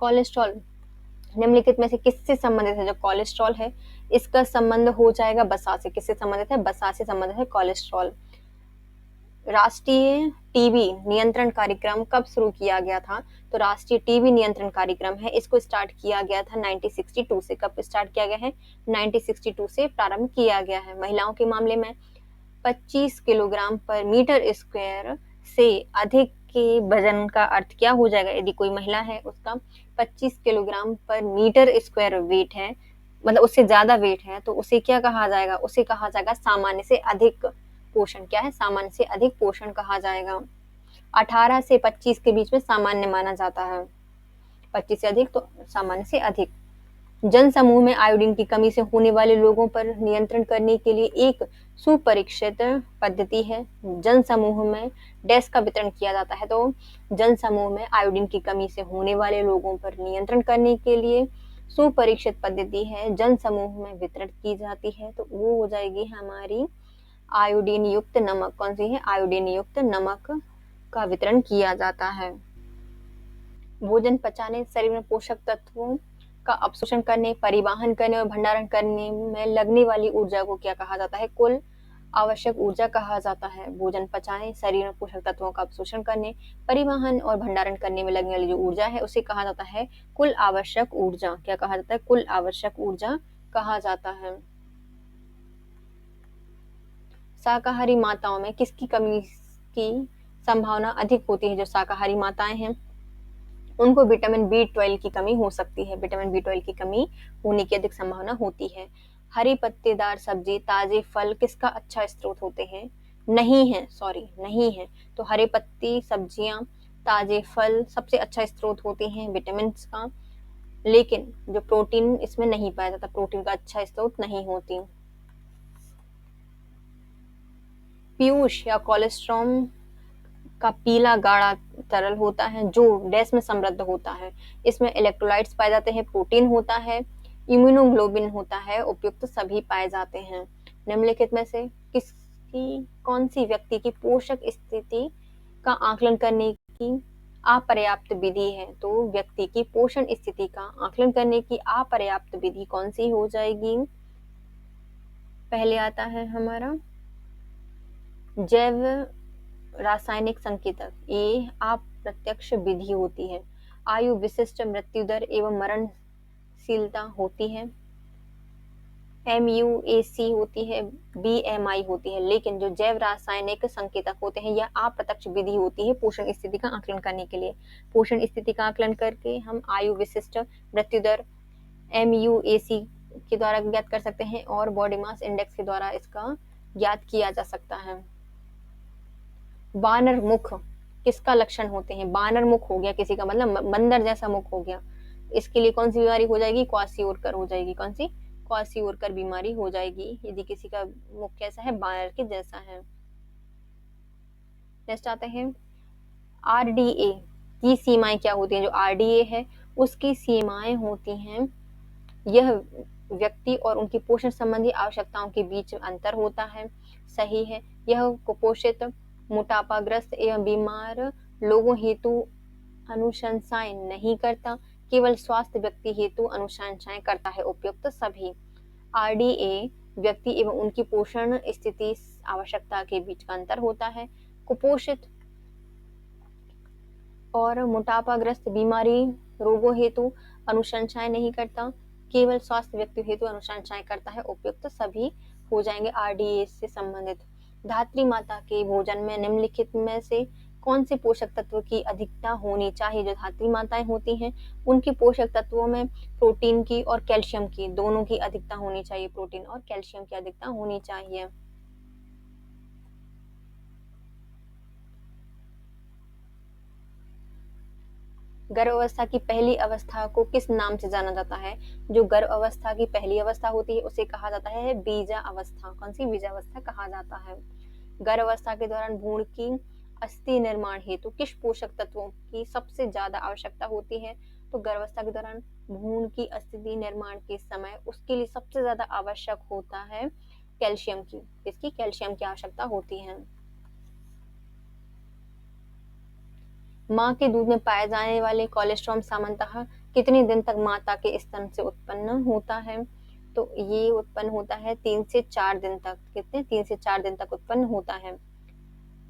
[SPEAKER 1] कोलेस्ट्रॉल निम्नलिखित में से किससे संबंधित है? जो कोलेस्ट्रॉल है इसका संबंध हो जाएगा वसा से। किससे संबंधित है? वसा से संबंधित है कोलेस्ट्रॉल। राष्ट्रीय टीबी नियंत्रण कार्यक्रम कब शुरू किया गया था? तो राष्ट्रीय टीबी नियंत्रण कार्यक्रम है, इसको स्टार्ट किया गया था 1962 से। कब स्टार्ट किया गया है? 1962 से प्रारंभ किया गया है। महिलाओं के मामले में 25 किलोग्राम पर मीटर स्क्वायर से अधिक के वजन का अर्थ क्या हो जाएगा? यदि कोई महिला है उसका 25 किलोग्राम पर मीटर स्क्वायर वेट है, मतलब उससे ज्यादा वेट है, तो उसे क्या कहा जाएगा? उसे कहा जाएगा सामान्य से अधिक पोषण। क्या है? सामान्य से अधिक पोषण कहा जाएगा। 18 से 25 के बीच में सामान्य माना जाता है, 25 से अधिक तो सामान्य से अधिक। जन समूह में आयोडीन की कमी से होने वाले लोगों पर नियंत्रण करने के लिए एक सुपरीक्षित पद्धति है। जन समूह में डैश का वितरण किया जाता है। तो जन समूह में आयोडीन की कमी से होने वाले लोगों पर नियंत्रण करने के लिए सुपरीक्षित पद्धति है जन समूह में वितरण की जाती है, तो वो हो जाएगी हमारी आयोडीन युक्त नमक। कौन सी है? आयोडीन युक्त नमक का वितरण किया जाता है। भोजन पचाने, शरीर में पोषक तत्वों का अवशोषण करने, परिवहन करने और भंडारण करने में लगने वाली ऊर्जा को क्या कहा जाता है? कुल आवश्यक ऊर्जा कहा जाता है। भोजन पचाने, शरीर में पोषक तत्वों का अवशोषण करने, परिवहन और भंडारण करने में लगने वाली जो ऊर्जा है उसे कहा जाता है कुल आवश्यक ऊर्जा। क्या कहा जाता है? कुल आवश्यक ऊर्जा कहा जाता है। शाकाहारी माताओं में किसकी कमी की संभावना अधिक होती है? जो शाकाहारी माताएं हैं उनको विटामिन B12 की कमी हो सकती है। विटामिन B12 की कमी होने की अधिक संभावना होती है। हरी पत्तेदार सब्जी, ताजे फल किसका अच्छा स्रोत होते हैं? नहीं है, सॉरी नहीं है। तो हरे पत्ती सब्जियां, ताजे फल सबसे अच्छा स्रोत होते हैं विटामिन का, लेकिन जो प्रोटीन इसमें नहीं पाया जाता, प्रोटीन का अच्छा स्रोत नहीं होती। पीयूष या कोलेस्ट्रॉल का पीला गाढ़ा तरल होता है जो डैश में समृद्ध होता है। इसमें इलेक्ट्रोलाइट्स पाए जाते हैं, प्रोटीन होता है, इम्यूनोग्लोबिन होता है, उपयुक्त सभी पाए जाते हैं। निम्नलिखित में से किसकी कौन सी व्यक्ति की पोषक स्थिति का आकलन करने की अपर्याप्त विधि है? तो व्यक्ति की पोषण स्थिति का आकलन करने की अपर्याप्त विधि कौन सी हो जाएगी? पहले आता है हमारा जैव रासायनिक संकेतक, ये अप्रत्यक्ष विधि होती है। आयु विशिष्ट मृत्यु दर एवं मरणशीलता होती है। MUAC होती है, BMI होती है, लेकिन जो जैव रासायनिक संकेतक होते हैं यह अप्रत्यक्ष विधि होती है पोषण स्थिति का आकलन करने के लिए। पोषण स्थिति का आकलन करके हम आयु विशिष्ट मृत्यु दर MUAC के द्वारा ज्ञात कर सकते हैं और बॉडी मास इंडेक्स के द्वारा इसका ज्ञात किया जा सकता है। बानर मुख किसका लक्षण होते हैं? बानर मुख हो गया किसी का, मतलब बंदर जैसा मुख हो गया, इसके लिए कौन सी बीमारी हो जाएगी? क्वासियोरकर हो जाएगी। कौन सी? क्वासिओरकर बीमारी हो जाएगी यदि किसी का मुख कैसा है, बानर के जैसा है। नेक्स्ट आते हैं आरडीए की सीमाएं क्या होती हैं। जो आरडीए है उसकी सीमाएं होती हैं, यह व्यक्ति और उनकी पोषण संबंधी आवश्यकताओं के बीच अंतर होता है। सही है। यह कुपोषित, मोटापाग्रस्त एवं बीमार लोगों हेतु अनुशंसाएं नहीं करता, केवल स्वास्थ्य व्यक्ति हेतु अनुशंसाएं करता है। उपयुक्त सभी। आरडीए व्यक्ति एवं उनकी पोषण स्थिति आवश्यकता के बीच का अंतर होता है। कुपोषित और मोटापाग्रस्त बीमारी रोगों हेतु अनुशंसाएं नहीं करता, केवल स्वास्थ्य व्यक्ति हेतु अनुशंसाएं करता है। उपयुक्त सभी हो जाएंगे आरडीए से संबंधित। धात्री माता के भोजन में निम्नलिखित में से कौन से पोषक तत्व की अधिकता होनी चाहिए। जो धात्री माताएं होती हैं उनके पोषक तत्वों में प्रोटीन की और कैल्शियम की दोनों की अधिकता होनी चाहिए। प्रोटीन और कैल्शियम की अधिकता होनी चाहिए। गर्भावस्था की पहली अवस्था को किस नाम से जाना जाता है। जो गर्भावस्था की पहली अवस्था होती है उसे कहा जाता है बीजा अवस्था। कौन सी बीजा अवस्था कहा जाता है। गर्भावस्था के दौरान भ्रूण की अस्थि निर्माण हेतु किस पोषक तत्वों की सबसे ज्यादा आवश्यकता होती है। तो गर्भावस्था के दौरान भ्रूण की अस्थि निर्माण के समय उसके लिए सबसे ज्यादा आवश्यक होता है कैल्शियम की। इसकी कैल्शियम की आवश्यकता होती है। माँ के दूध में पाए जाने वाले कोलेस्ट्रॉल सामान्यतः कितने दिन तक माता के स्तन से उत्पन्न होता है। तो ये उत्पन्न होता है 3 से 4 दिन तक। कितने 3 से 4 दिन तक उत्पन्न होता है।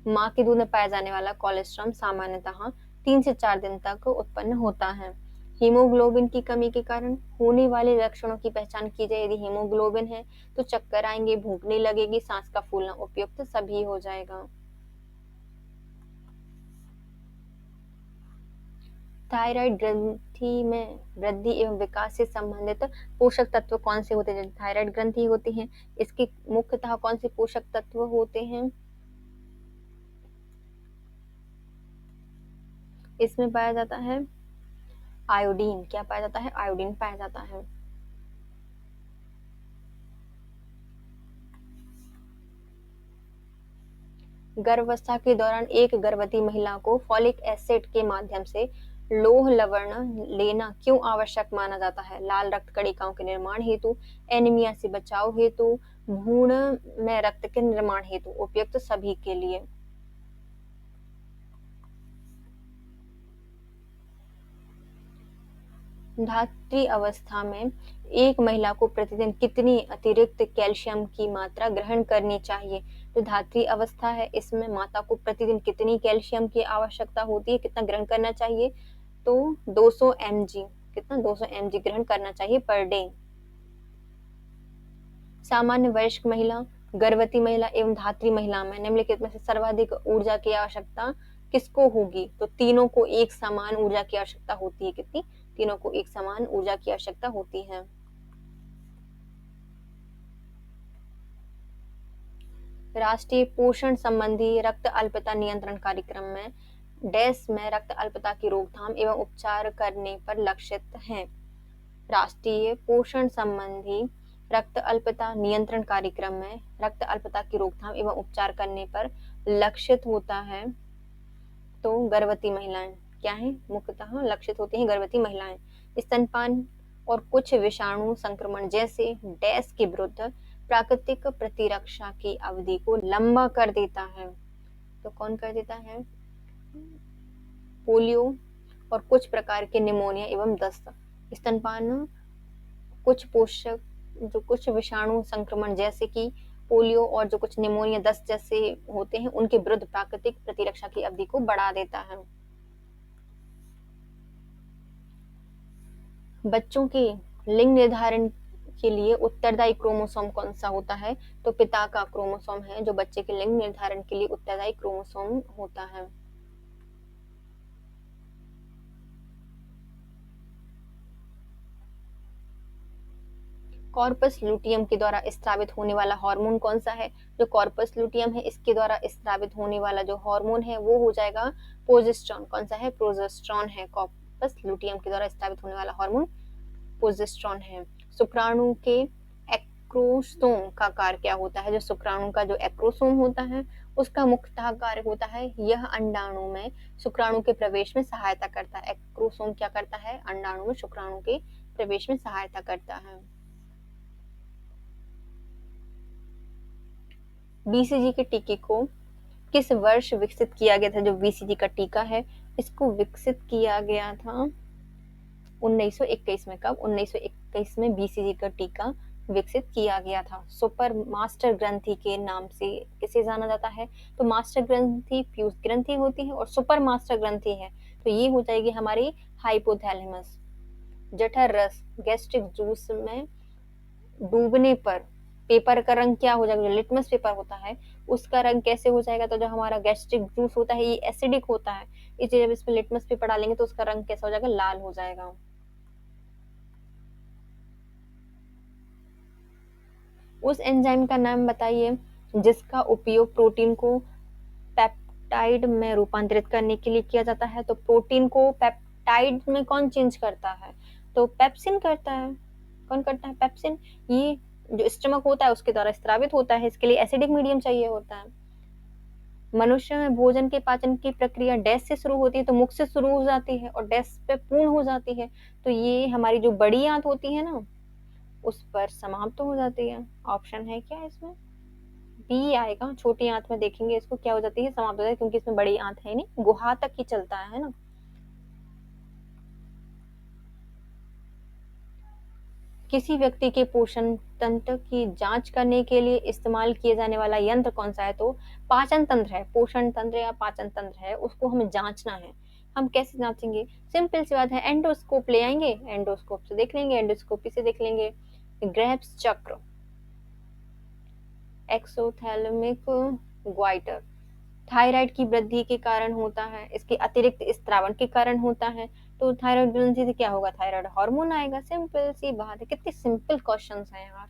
[SPEAKER 1] माँ के दूध में पाया जाने वाला कोलेस्ट्रॉल सामान्यतः 3 से 4 दिन तक उत्पन्न होता है। हीमोग्लोबिन की कमी के कारण होने वाले लक्षणों की पहचान की जाए। यदि हीमोग्लोबिन है तो चक्कर आएंगे, भूख नहीं लगेगी, सांस का फूलना। उपयुक्त सभी हो जाएगा। थायराइड ग्रंथि में वृद्धि एवं विकास से संबंधित पोषक तत्व कौन से होते हैं। थायराइड ग्रंथि होती है इसके मुख्यतः कौन से पोषक तत्व होते हैं। इसमें पाया जाता है आयोडीन। क्या पाया जाता है। आयोडीन पाया जाता है। गर्भावस्था के दौरान एक गर्भवती महिला को फॉलिक एसिड के माध्यम से लौह लवण लेना क्यों आवश्यक माना जाता है। लाल रक्त कणिकाओं के निर्माण हेतु, एनीमिया से बचाव हेतु, भ्रूण में रक्त के निर्माण हेतु। उपयुक्त सभी के लिए। धात्री अवस्था में एक महिला को प्रतिदिन कितनी अतिरिक्त कैल्शियम की मात्रा ग्रहण करनी चाहिए। जो धात्री अवस्था है इसमें माता को प्रतिदिन कितनी कैल्शियम की आवश्यकता होती है, कितना ग्रहण करना चाहिए। तो 200 mg। कितना 200 mg ग्रहण करना चाहिए पर डे। सामान्य वयस्क महिला, गर्भवती महिला एवं धात्री महिला में निम्नलिखित में से सर्वाधिक ऊर्जा की आवश्यकता किसको होगी। तो तीनों को एक समान ऊर्जा की आवश्यकता होती है। कितनी। तीनों को एक समान ऊर्जा की आवश्यकता होती है। राष्ट्रीय पोषण संबंधी रक्त अल्पता नियंत्रण कार्यक्रम में डैश में रक्त अल्पता की रोकथाम एवं उपचार करने पर लक्षित है। राष्ट्रीय पोषण संबंधी रक्त अल्पता नियंत्रण कार्यक्रम में रक्त अल्पता की रोकथाम एवं उपचार करने पर लक्षित होता है। तो गर्भवती महिलाएं क्या है, मुख्यतः लक्षित होती हैं गर्भवती महिलाएं। स्तनपान और कुछ विषाणु संक्रमण जैसे डैश के विरुद्ध प्राकृतिक प्रतिरक्षा की अवधि को लंबा कर देता है। तो कौन कर देता है। पोलियो और कुछ प्रकार के निमोनिया एवं दस्त। स्तनपान कुछ पोषक जो कुछ विषाणु संक्रमण जैसे कि पोलियो और जो कुछ निमोनिया दस्त जैसे होते हैं उनके विरुद्ध प्राकृतिक प्रतिरक्षा की अवधि को बढ़ा देता है। बच्चों के लिंग निर्धारण के लिए उत्तरदायी क्रोमोसोम कौन सा होता है। तो पिता का क्रोमोसोम है जो बच्चे के लिंग निर्धारण के लिए उत्तरदायी क्रोमोसोम होता है। कॉर्पस लुटियम के द्वारा स्रावित होने वाला हार्मोन कौन सा है। जो कॉर्पस लुटियम है इसके द्वारा स्रावित होने वाला जो हार्मोन है वो हो जाएगा प्रोजेस्टेरॉन। कौन सा है। प्रोजेस्टेरॉन है। कॉर्पस लुटियम के द्वारा स्रावित होने वाला हार्मोन प्रोजेस्टेरॉन है। शुक्राणु के एक्रोसोम का कार्य क्या होता है? जो शुक्राणु का जो एक्रोसोम होता है उसका मुख्यतः कार्य होता है यह अंडाणु में शुक्राणु के प्रवेश में सहायता करता है। एक्रोसोम क्या करता है? अंडाणु में शुक्राणु के प्रवेश में सहायता करता है। बीसीजी के टीके को किस वर्ष विकसित किया गया था? जो बीसीजी का टीका है इसको विकसित किया गया था 1921 में। कब? 1921 में बीसीजी का टीका विकसित किया गया था। सुपर मास्टर ग्रंथि के नाम से किसे जाना जाता है? तो मास्टर ग्रंथि फ्यूज ग्रंथि होती है और सुपर मास्टर ग्रंथि है तो ये हो जाएगी हमारी हाइपोथैलेमस। जठर रस गैस्ट्रिक जूस में डूबने पर पेपर का रंग क्या हो जाएगा? जो लिटमस पेपर होता है उसका रंग कैसे हो जाएगा? तो जो हमारा गैस्ट्रिक जूस होता है ये एसिडिक होता है, इसलिए जब इसमें लिटमस पेपर डालेंगे तो उसका रंग कैसा हो जाएगा? लाल हो जाएगा। उस एंजाइम का नाम बताइए जिसका उपयोग प्रोटीन को पेप्टाइड में रूपांतरित करने के लिए किया जाता है। तो प्रोटीन को पेप्टाइड में कौन चेंज करता है? तो पेप्सिन करता है। कौन करता है? पेप्सिन। ये जो स्टमक होता है उसके द्वारा स्रावित होता है, इसके लिए एसिडिक मीडियम चाहिए होता है। मनुष्य में भोजन के पाचन की प्रक्रिया डैश से शुरू होती है तो मुख से शुरू हो जाती है और डैश पे पूर्ण हो जाती है तो ये हमारी जो बड़ी आंत होती है ना उस पर समाप्त हो जाती है। ऑप्शन है क्या इसमें? बी आएगा। छोटी आंत में देखेंगे इसको क्या हो जाती है? समाप्त हो जाती है क्योंकि इसमें बड़ी आंत है नहीं, गुहा तक ही चलता है ना। किसी व्यक्ति के पोषण तंत्र की जांच करने के लिए इस्तेमाल किए जाने वाला यंत्र कौन सा है? तो पाचन तंत्र है। पोषण तंत्र या पाचन तंत्र है उसको हमें जांचना है। हम कैसे जांचेंगे? सिंपल सी बात है, एंडोस्कोप ले आएंगे, एंडोस्कोप से देख लेंगे, एंडोस्कोपी से देख लेंगे। ग्रेव्स चक्र एक्सोथैलेमिक ग्वाइटर थायराइड की वृद्धि के कारण होता है, इसके अतिरिक्त स्त्रावन के कारण होता है तो थायराइड ग्रंथि से क्या होगा? थायराइड हार्मोन आएगा। सिंपल सी बात है। कितने सिंपल क्वेश्चंस हैं यार।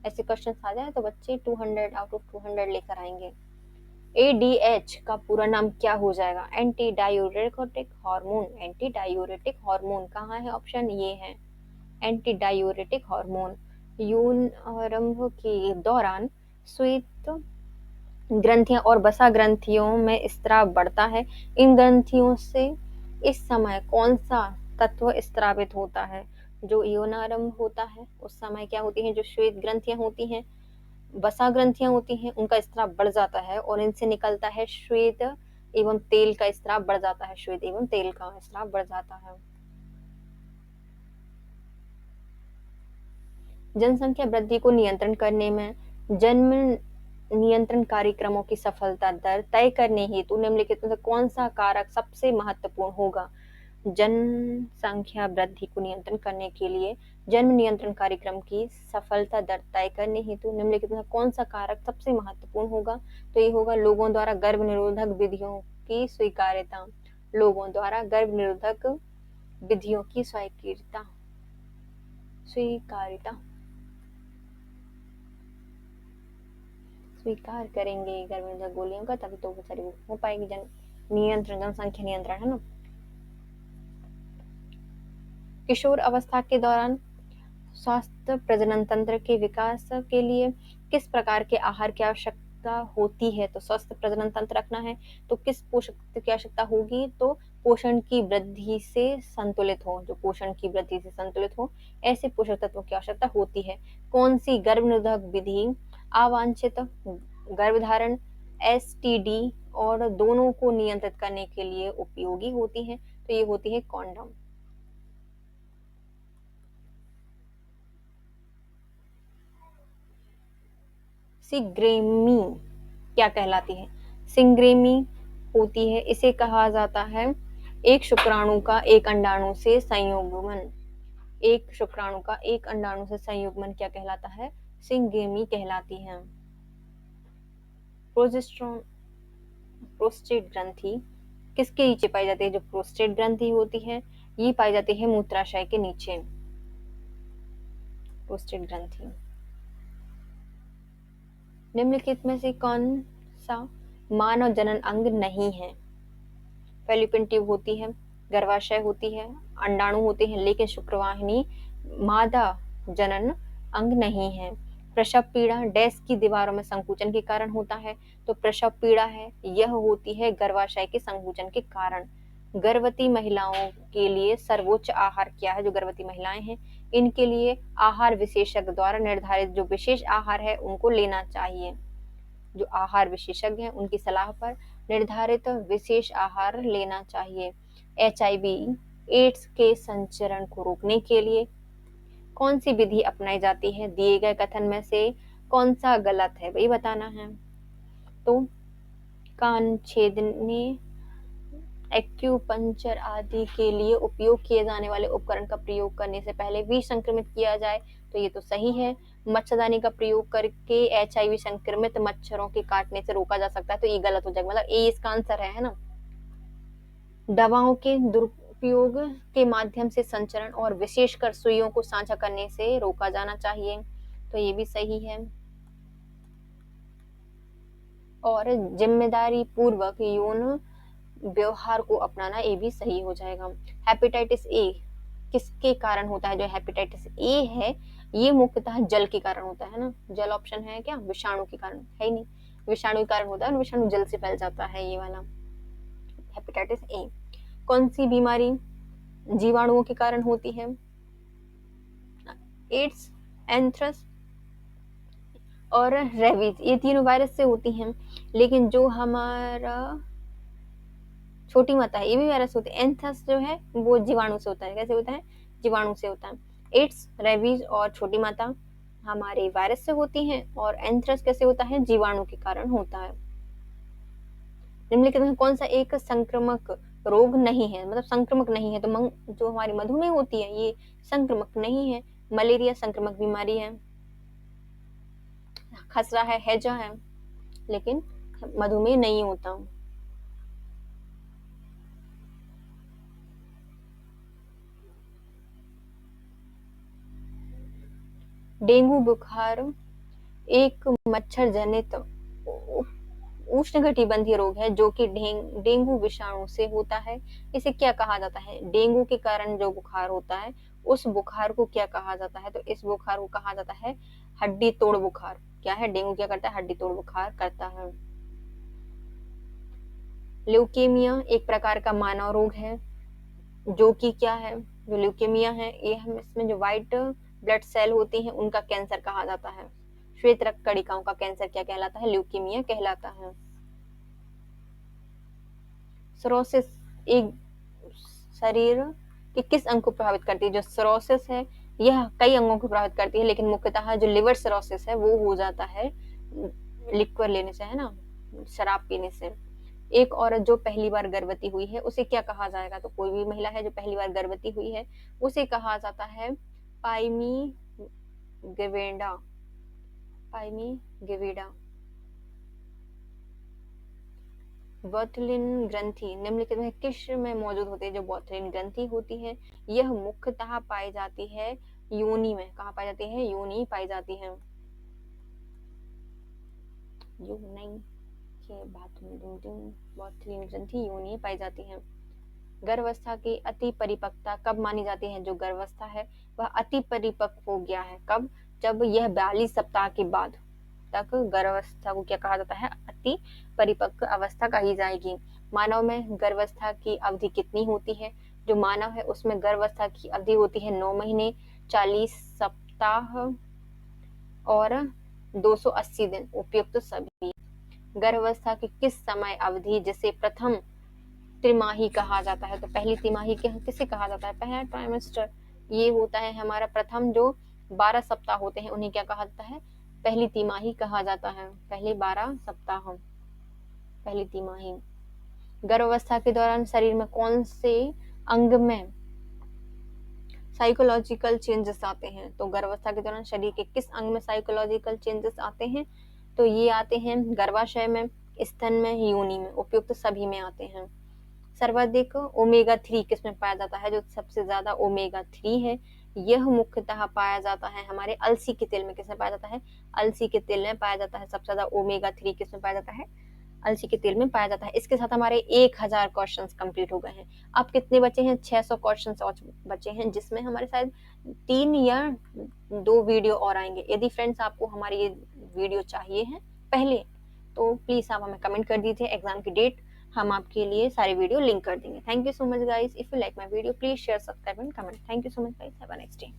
[SPEAKER 1] ऐसे क्वेश्चंस आ जाए तो बच्चे 200 आउट ऑफ 200 लेकर आएंगे। एडीएच का पूरा नाम क्या हो जाएगा? Anti diuretic hormone. Anti diuretic hormone कहाँ है? ऑप्शन ये है एंटी डायूरेटिक हार्मोन। यौन आरंभ के दौरान श्वेत ग्रंथियां और वसा ग्रंथियों में स्राव बढ़ता है। इन ग्रंथियों से इस समय कौन सा तत्व स्रावित होता है? जो यौनारंभ होता है उस समय क्या होती है? जो श्वेत ग्रंथियां होती हैं, वसा ग्रंथियां होती हैं, उनका स्राव बढ़ जाता है और इनसे निकलता है श्वेत एवं तेल का स्राव बढ़ जाता है। श्वेत एवं तेल का स्राव बढ़ जाता है। जनसंख्या वृद्धि को नियंत्रण करने में जन्म नियंत्रण कार्यक्रमों की सफलता दर तय करने हेतु निम्नलिखित में से कौन सा कारक सबसे महत्वपूर्ण होगा? जनसंख्या वृद्धि को नियंत्रण करने के लिए जन्म नियंत्रण कार्यक्रम की सफलता दर तय करने हेतु निम्नलिखित में कौन सा कारक सबसे महत्वपूर्ण होगा? तो ये होगा लोगों द्वारा गर्भ निरोधक विधियों की स्वीकार्यता। लोगों द्वारा गर्भ निरोधक विधियों की स्वीकार्यता। स्वीकार करेंगे गर्भ निरोधक गोलियों का तभी तो बेचारी हो पाएगी नियंत्रण, जनसंख्या नियंत्रण, है ना। किशोर अवस्था के दौरान स्वास्थ्य प्रजनन तंत्र के विकास के लिए किस प्रकार के आहार की आवश्यकता होती है? तो स्वस्थ प्रजनन तंत्र रखना है तो किस पोषक तत्व की आवश्यकता होगी? तो पोषण की वृद्धि से संतुलित हो, जो पोषण की वृद्धि से संतुलित हो ऐसे पोषक तत्वों की आवश्यकता होती है। कौन सी गर्भ निरोधक विधि अवांछित गर्भधारण, एसटीडी और दोनों को नियंत्रित करने के लिए उपयोगी होती है? तो ये होती है कॉन्डोम। सिंग्रेमी क्या कहलाती है? सिंग्रेमी होती है, इसे कहा जाता है एक शुक्राणु का एक अंडाणु से संयुग्मन। एक शुक्राणु का एक अंडाणु से संयुग्मन क्या कहलाता है? सिंग्रेमी कहलाती है। प्रोजेस्टेरोन प्रोस्टेट ग्रंथि किसके नीचे पाई जाती है? जो प्रोस्टेट ग्रंथि होती है ये पाई जाती है मूत्राशय के नीचे। प्रोस्टेट ग्रंथि निम्नलिखित में से कौन सा मानव जनन अंग नहीं है? फैलोपियन ट्यूब होती है, गर्भाशय होती है, अंडाणु होते हैं, लेकिन शुक्रवाहिनी मादा जनन अंग नहीं है। प्रसव पीड़ा डैश की दीवारों में संकुचन के कारण होता है, तो प्रसव पीड़ा है यह होती है गर्भाशय के संकुचन के कारण। गर्भवती महिलाओं के लिए सर्वोच्च आहार क्या है? जो गर्भवती महिलाएं हैं इनके लिए आहार विशेषज्ञ द्वारा निर्धारित जो विशेष आहार है उनको लेना चाहिए। जो आहार विशेषज्ञ हैं उनकी सलाह पर निर्धारित विशेष आहार लेना चाहिए। HIV एड्स के संचरण को रोकने के लिए कौन सी विधि अपनाई जाती है? दिए गए कथन में से कौन सा गलत है वही बताना है। तो कान छेदने, एक्यूपंक्चर आदि के लिए उपयोग किए जाने वाले उपकरण का प्रयोग करने से पहले विष संक्रमित किया जाए, तो ये तो सही है। मच्छरदानी का प्रयोग करके HIV संक्रमित मच्छरों के काटने से रोका जा सकता है, तो ये गलत हो जाएगा, मतलब ए इसका आंसर है ना। दवाओं के दुरुपयोग के माध्यम से संचरण और विशेषकर सुइयों को साझा करने से रोका जाना चाहिए, तो ये भी सही है। और जिम्मेदारी पूर्वक यौन व्यवहार को अपनाना, ये भी सही हो जाएगा। हेपेटाइटिस ए किसके कारण होता है? जो हेपेटाइटिस ए है ये मुख्यतः जल के कारण होता है ना। जल ऑप्शन है क्या? विषाणु के कारण है ही नहीं, विषाणु के कारण होता है और विषाणु जल से फैल जाता है ये वाला हेपेटाइटिस ए। कौन सी बीमारी जीवाणुओं के कारण होती है? एड्स, एंथ्रस और रेबीज, ये तीनों वायरस से होती हैं, लेकिन जो हमारा छोटी माता है ये भी वायरस होते हैं। एंथ्रस जो है वो जीवाणु से होता है। कैसे होता है? जीवाणु से होता है। एड्स, रेबीज और छोटी माता हमारे वायरस से होती हैं, और एंथ्रस कैसे होता है? जीवाणु के कारण होता है। निम्नलिखित में कौन सा एक संक्रामक रोग नहीं है? मतलब संक्रामक नहीं है, तो जो हमारी मधुमेह होती है ये संक्रामक नहीं है। मलेरिया संक्रामक बीमारी है, खसरा है, हैजा है, लेकिन मधुमेह नहीं होता। डेंगू बुखार एक मच्छर जनित उष्णकटिबंधीय रोग है जो कि डेंगू विषाणु से होता है। इसे क्या कहा जाता है? डेंगू के कारण जो बुखार होता है उस बुखार को क्या कहा जाता है? तो इस बुखार को कहा जाता है हड्डी तोड़ बुखार। क्या है? डेंगू क्या करता है? हड्डी तोड़ बुखार करता है। ल्यूकेमिया एक प्रकार का मानव रोग है जो कि क्या है? जो ल्यूकेमिया है ये हम इसमें जो व्हाइट ब्लड सेल होती हैं उनका कैंसर कहा जाता है। श्वेत रक्त कणिकाओं का कैंसर क्या कहलाता है? ल्यूकेमिया कहलाता है। सिरोसिस एक शरीर के किस अंग को प्रभावित करती है? जो सिरोसिस है यह कई अंगों को प्रभावित करती है, लेकिन मुख्यतः जो लिवर सिरोसिस है वो हो जाता है लिक्वर लेने से, है ना, शराब पीने से। एक औरत जो पहली बार गर्भवती हुई है उसे क्या कहा जाएगा? तो कोई भी महिला है जो पहली बार गर्भवती हुई है उसे कहा जाता है पाइमी गिवेडा। पाइमी गिवेडा। बॉटुलिन ग्रंथि निम्नलिखित में किस में मौजूद होती है? जो बॉटुलिन ग्रंथि होती है यह मुख्यतः पाई जाती है योनि में। कहाँ पाई जाती है? योनि पाई जाती है। योनि के बॉटुलिन ग्रंथि योनि पाई जाती है। गर्भावस्था की अति परिपक्वता कब मानी जाती है? जो गर्भावस्था है वह अति परिपक्व हो गया है। कब? जब यह 42 सप्ताह के बाद तक गर्भावस्था को क्या कहा जाता है? अति परिपक्व अवस्था कही जाएगी। मानव में गर्भावस्था की अवधि कितनी होती है? जो मानव है उसमें गर्भावस्था की अवधि होती है 9 महीने 40 सप्ताह और 280 दिन। उपयुक्त सभी। गर्भावस्था की किस समय अवधि जिसे प्रथम त्रिमाही कहा जाता है? तो पहली तिमाही किसे कहा जाता है? पहला ट्राइमेस्टर। ये होता है हमारा प्रथम जो 12 सप्ताह होते हैं उन्हें क्या कहा जाता है? पहली तिमाही कहा जाता है। पहले 12 सप्ताह, पहली तिमाही। गर्भावस्था के दौरान शरीर में कौन से अंग में साइकोलॉजिकल चेंजेस आते हैं? तो गर्भावस्था के दौरान शरीर के किस अंग में साइकोलॉजिकल चेंजेस आते हैं? तो ये आते हैं गर्भाशय में, स्तन में, योनि में। उपयुक्त सभी में आते हैं। सर्वाधिक ओमेगा 3 किसमें पाया जाता है? जो सबसे ज्यादा ओमेगा 3 है यह मुख्यतः पाया जाता है हमारे अलसी के तेल में। किसमें पाया जाता है? अलसी के तेल में पाया जाता है सबसे ज्यादा ओमेगा 3। किसमें पाया जाता है? अलसी के तेल में पाया जाता है। इसके साथ हमारे 1000 क्वेश्चंस कंप्लीट हो गए हैं। अब कितने बचे हैं? 600 क्वेश्चंस और बचे हैं, जिसमें हमारे शायद 3 या 2 वीडियो और आएंगे। यदि फ्रेंड्स आपको हमारी ये वीडियो चाहिए है पहले, तो प्लीज आप हमें कमेंट कर दीजिए एग्जाम की डेट, हम आपके लिए सारे वीडियो लिंक कर देंगे। Thank you so much guys. If you like my video please share, subscribe and comment. Thank you so much guys. Have a nice day.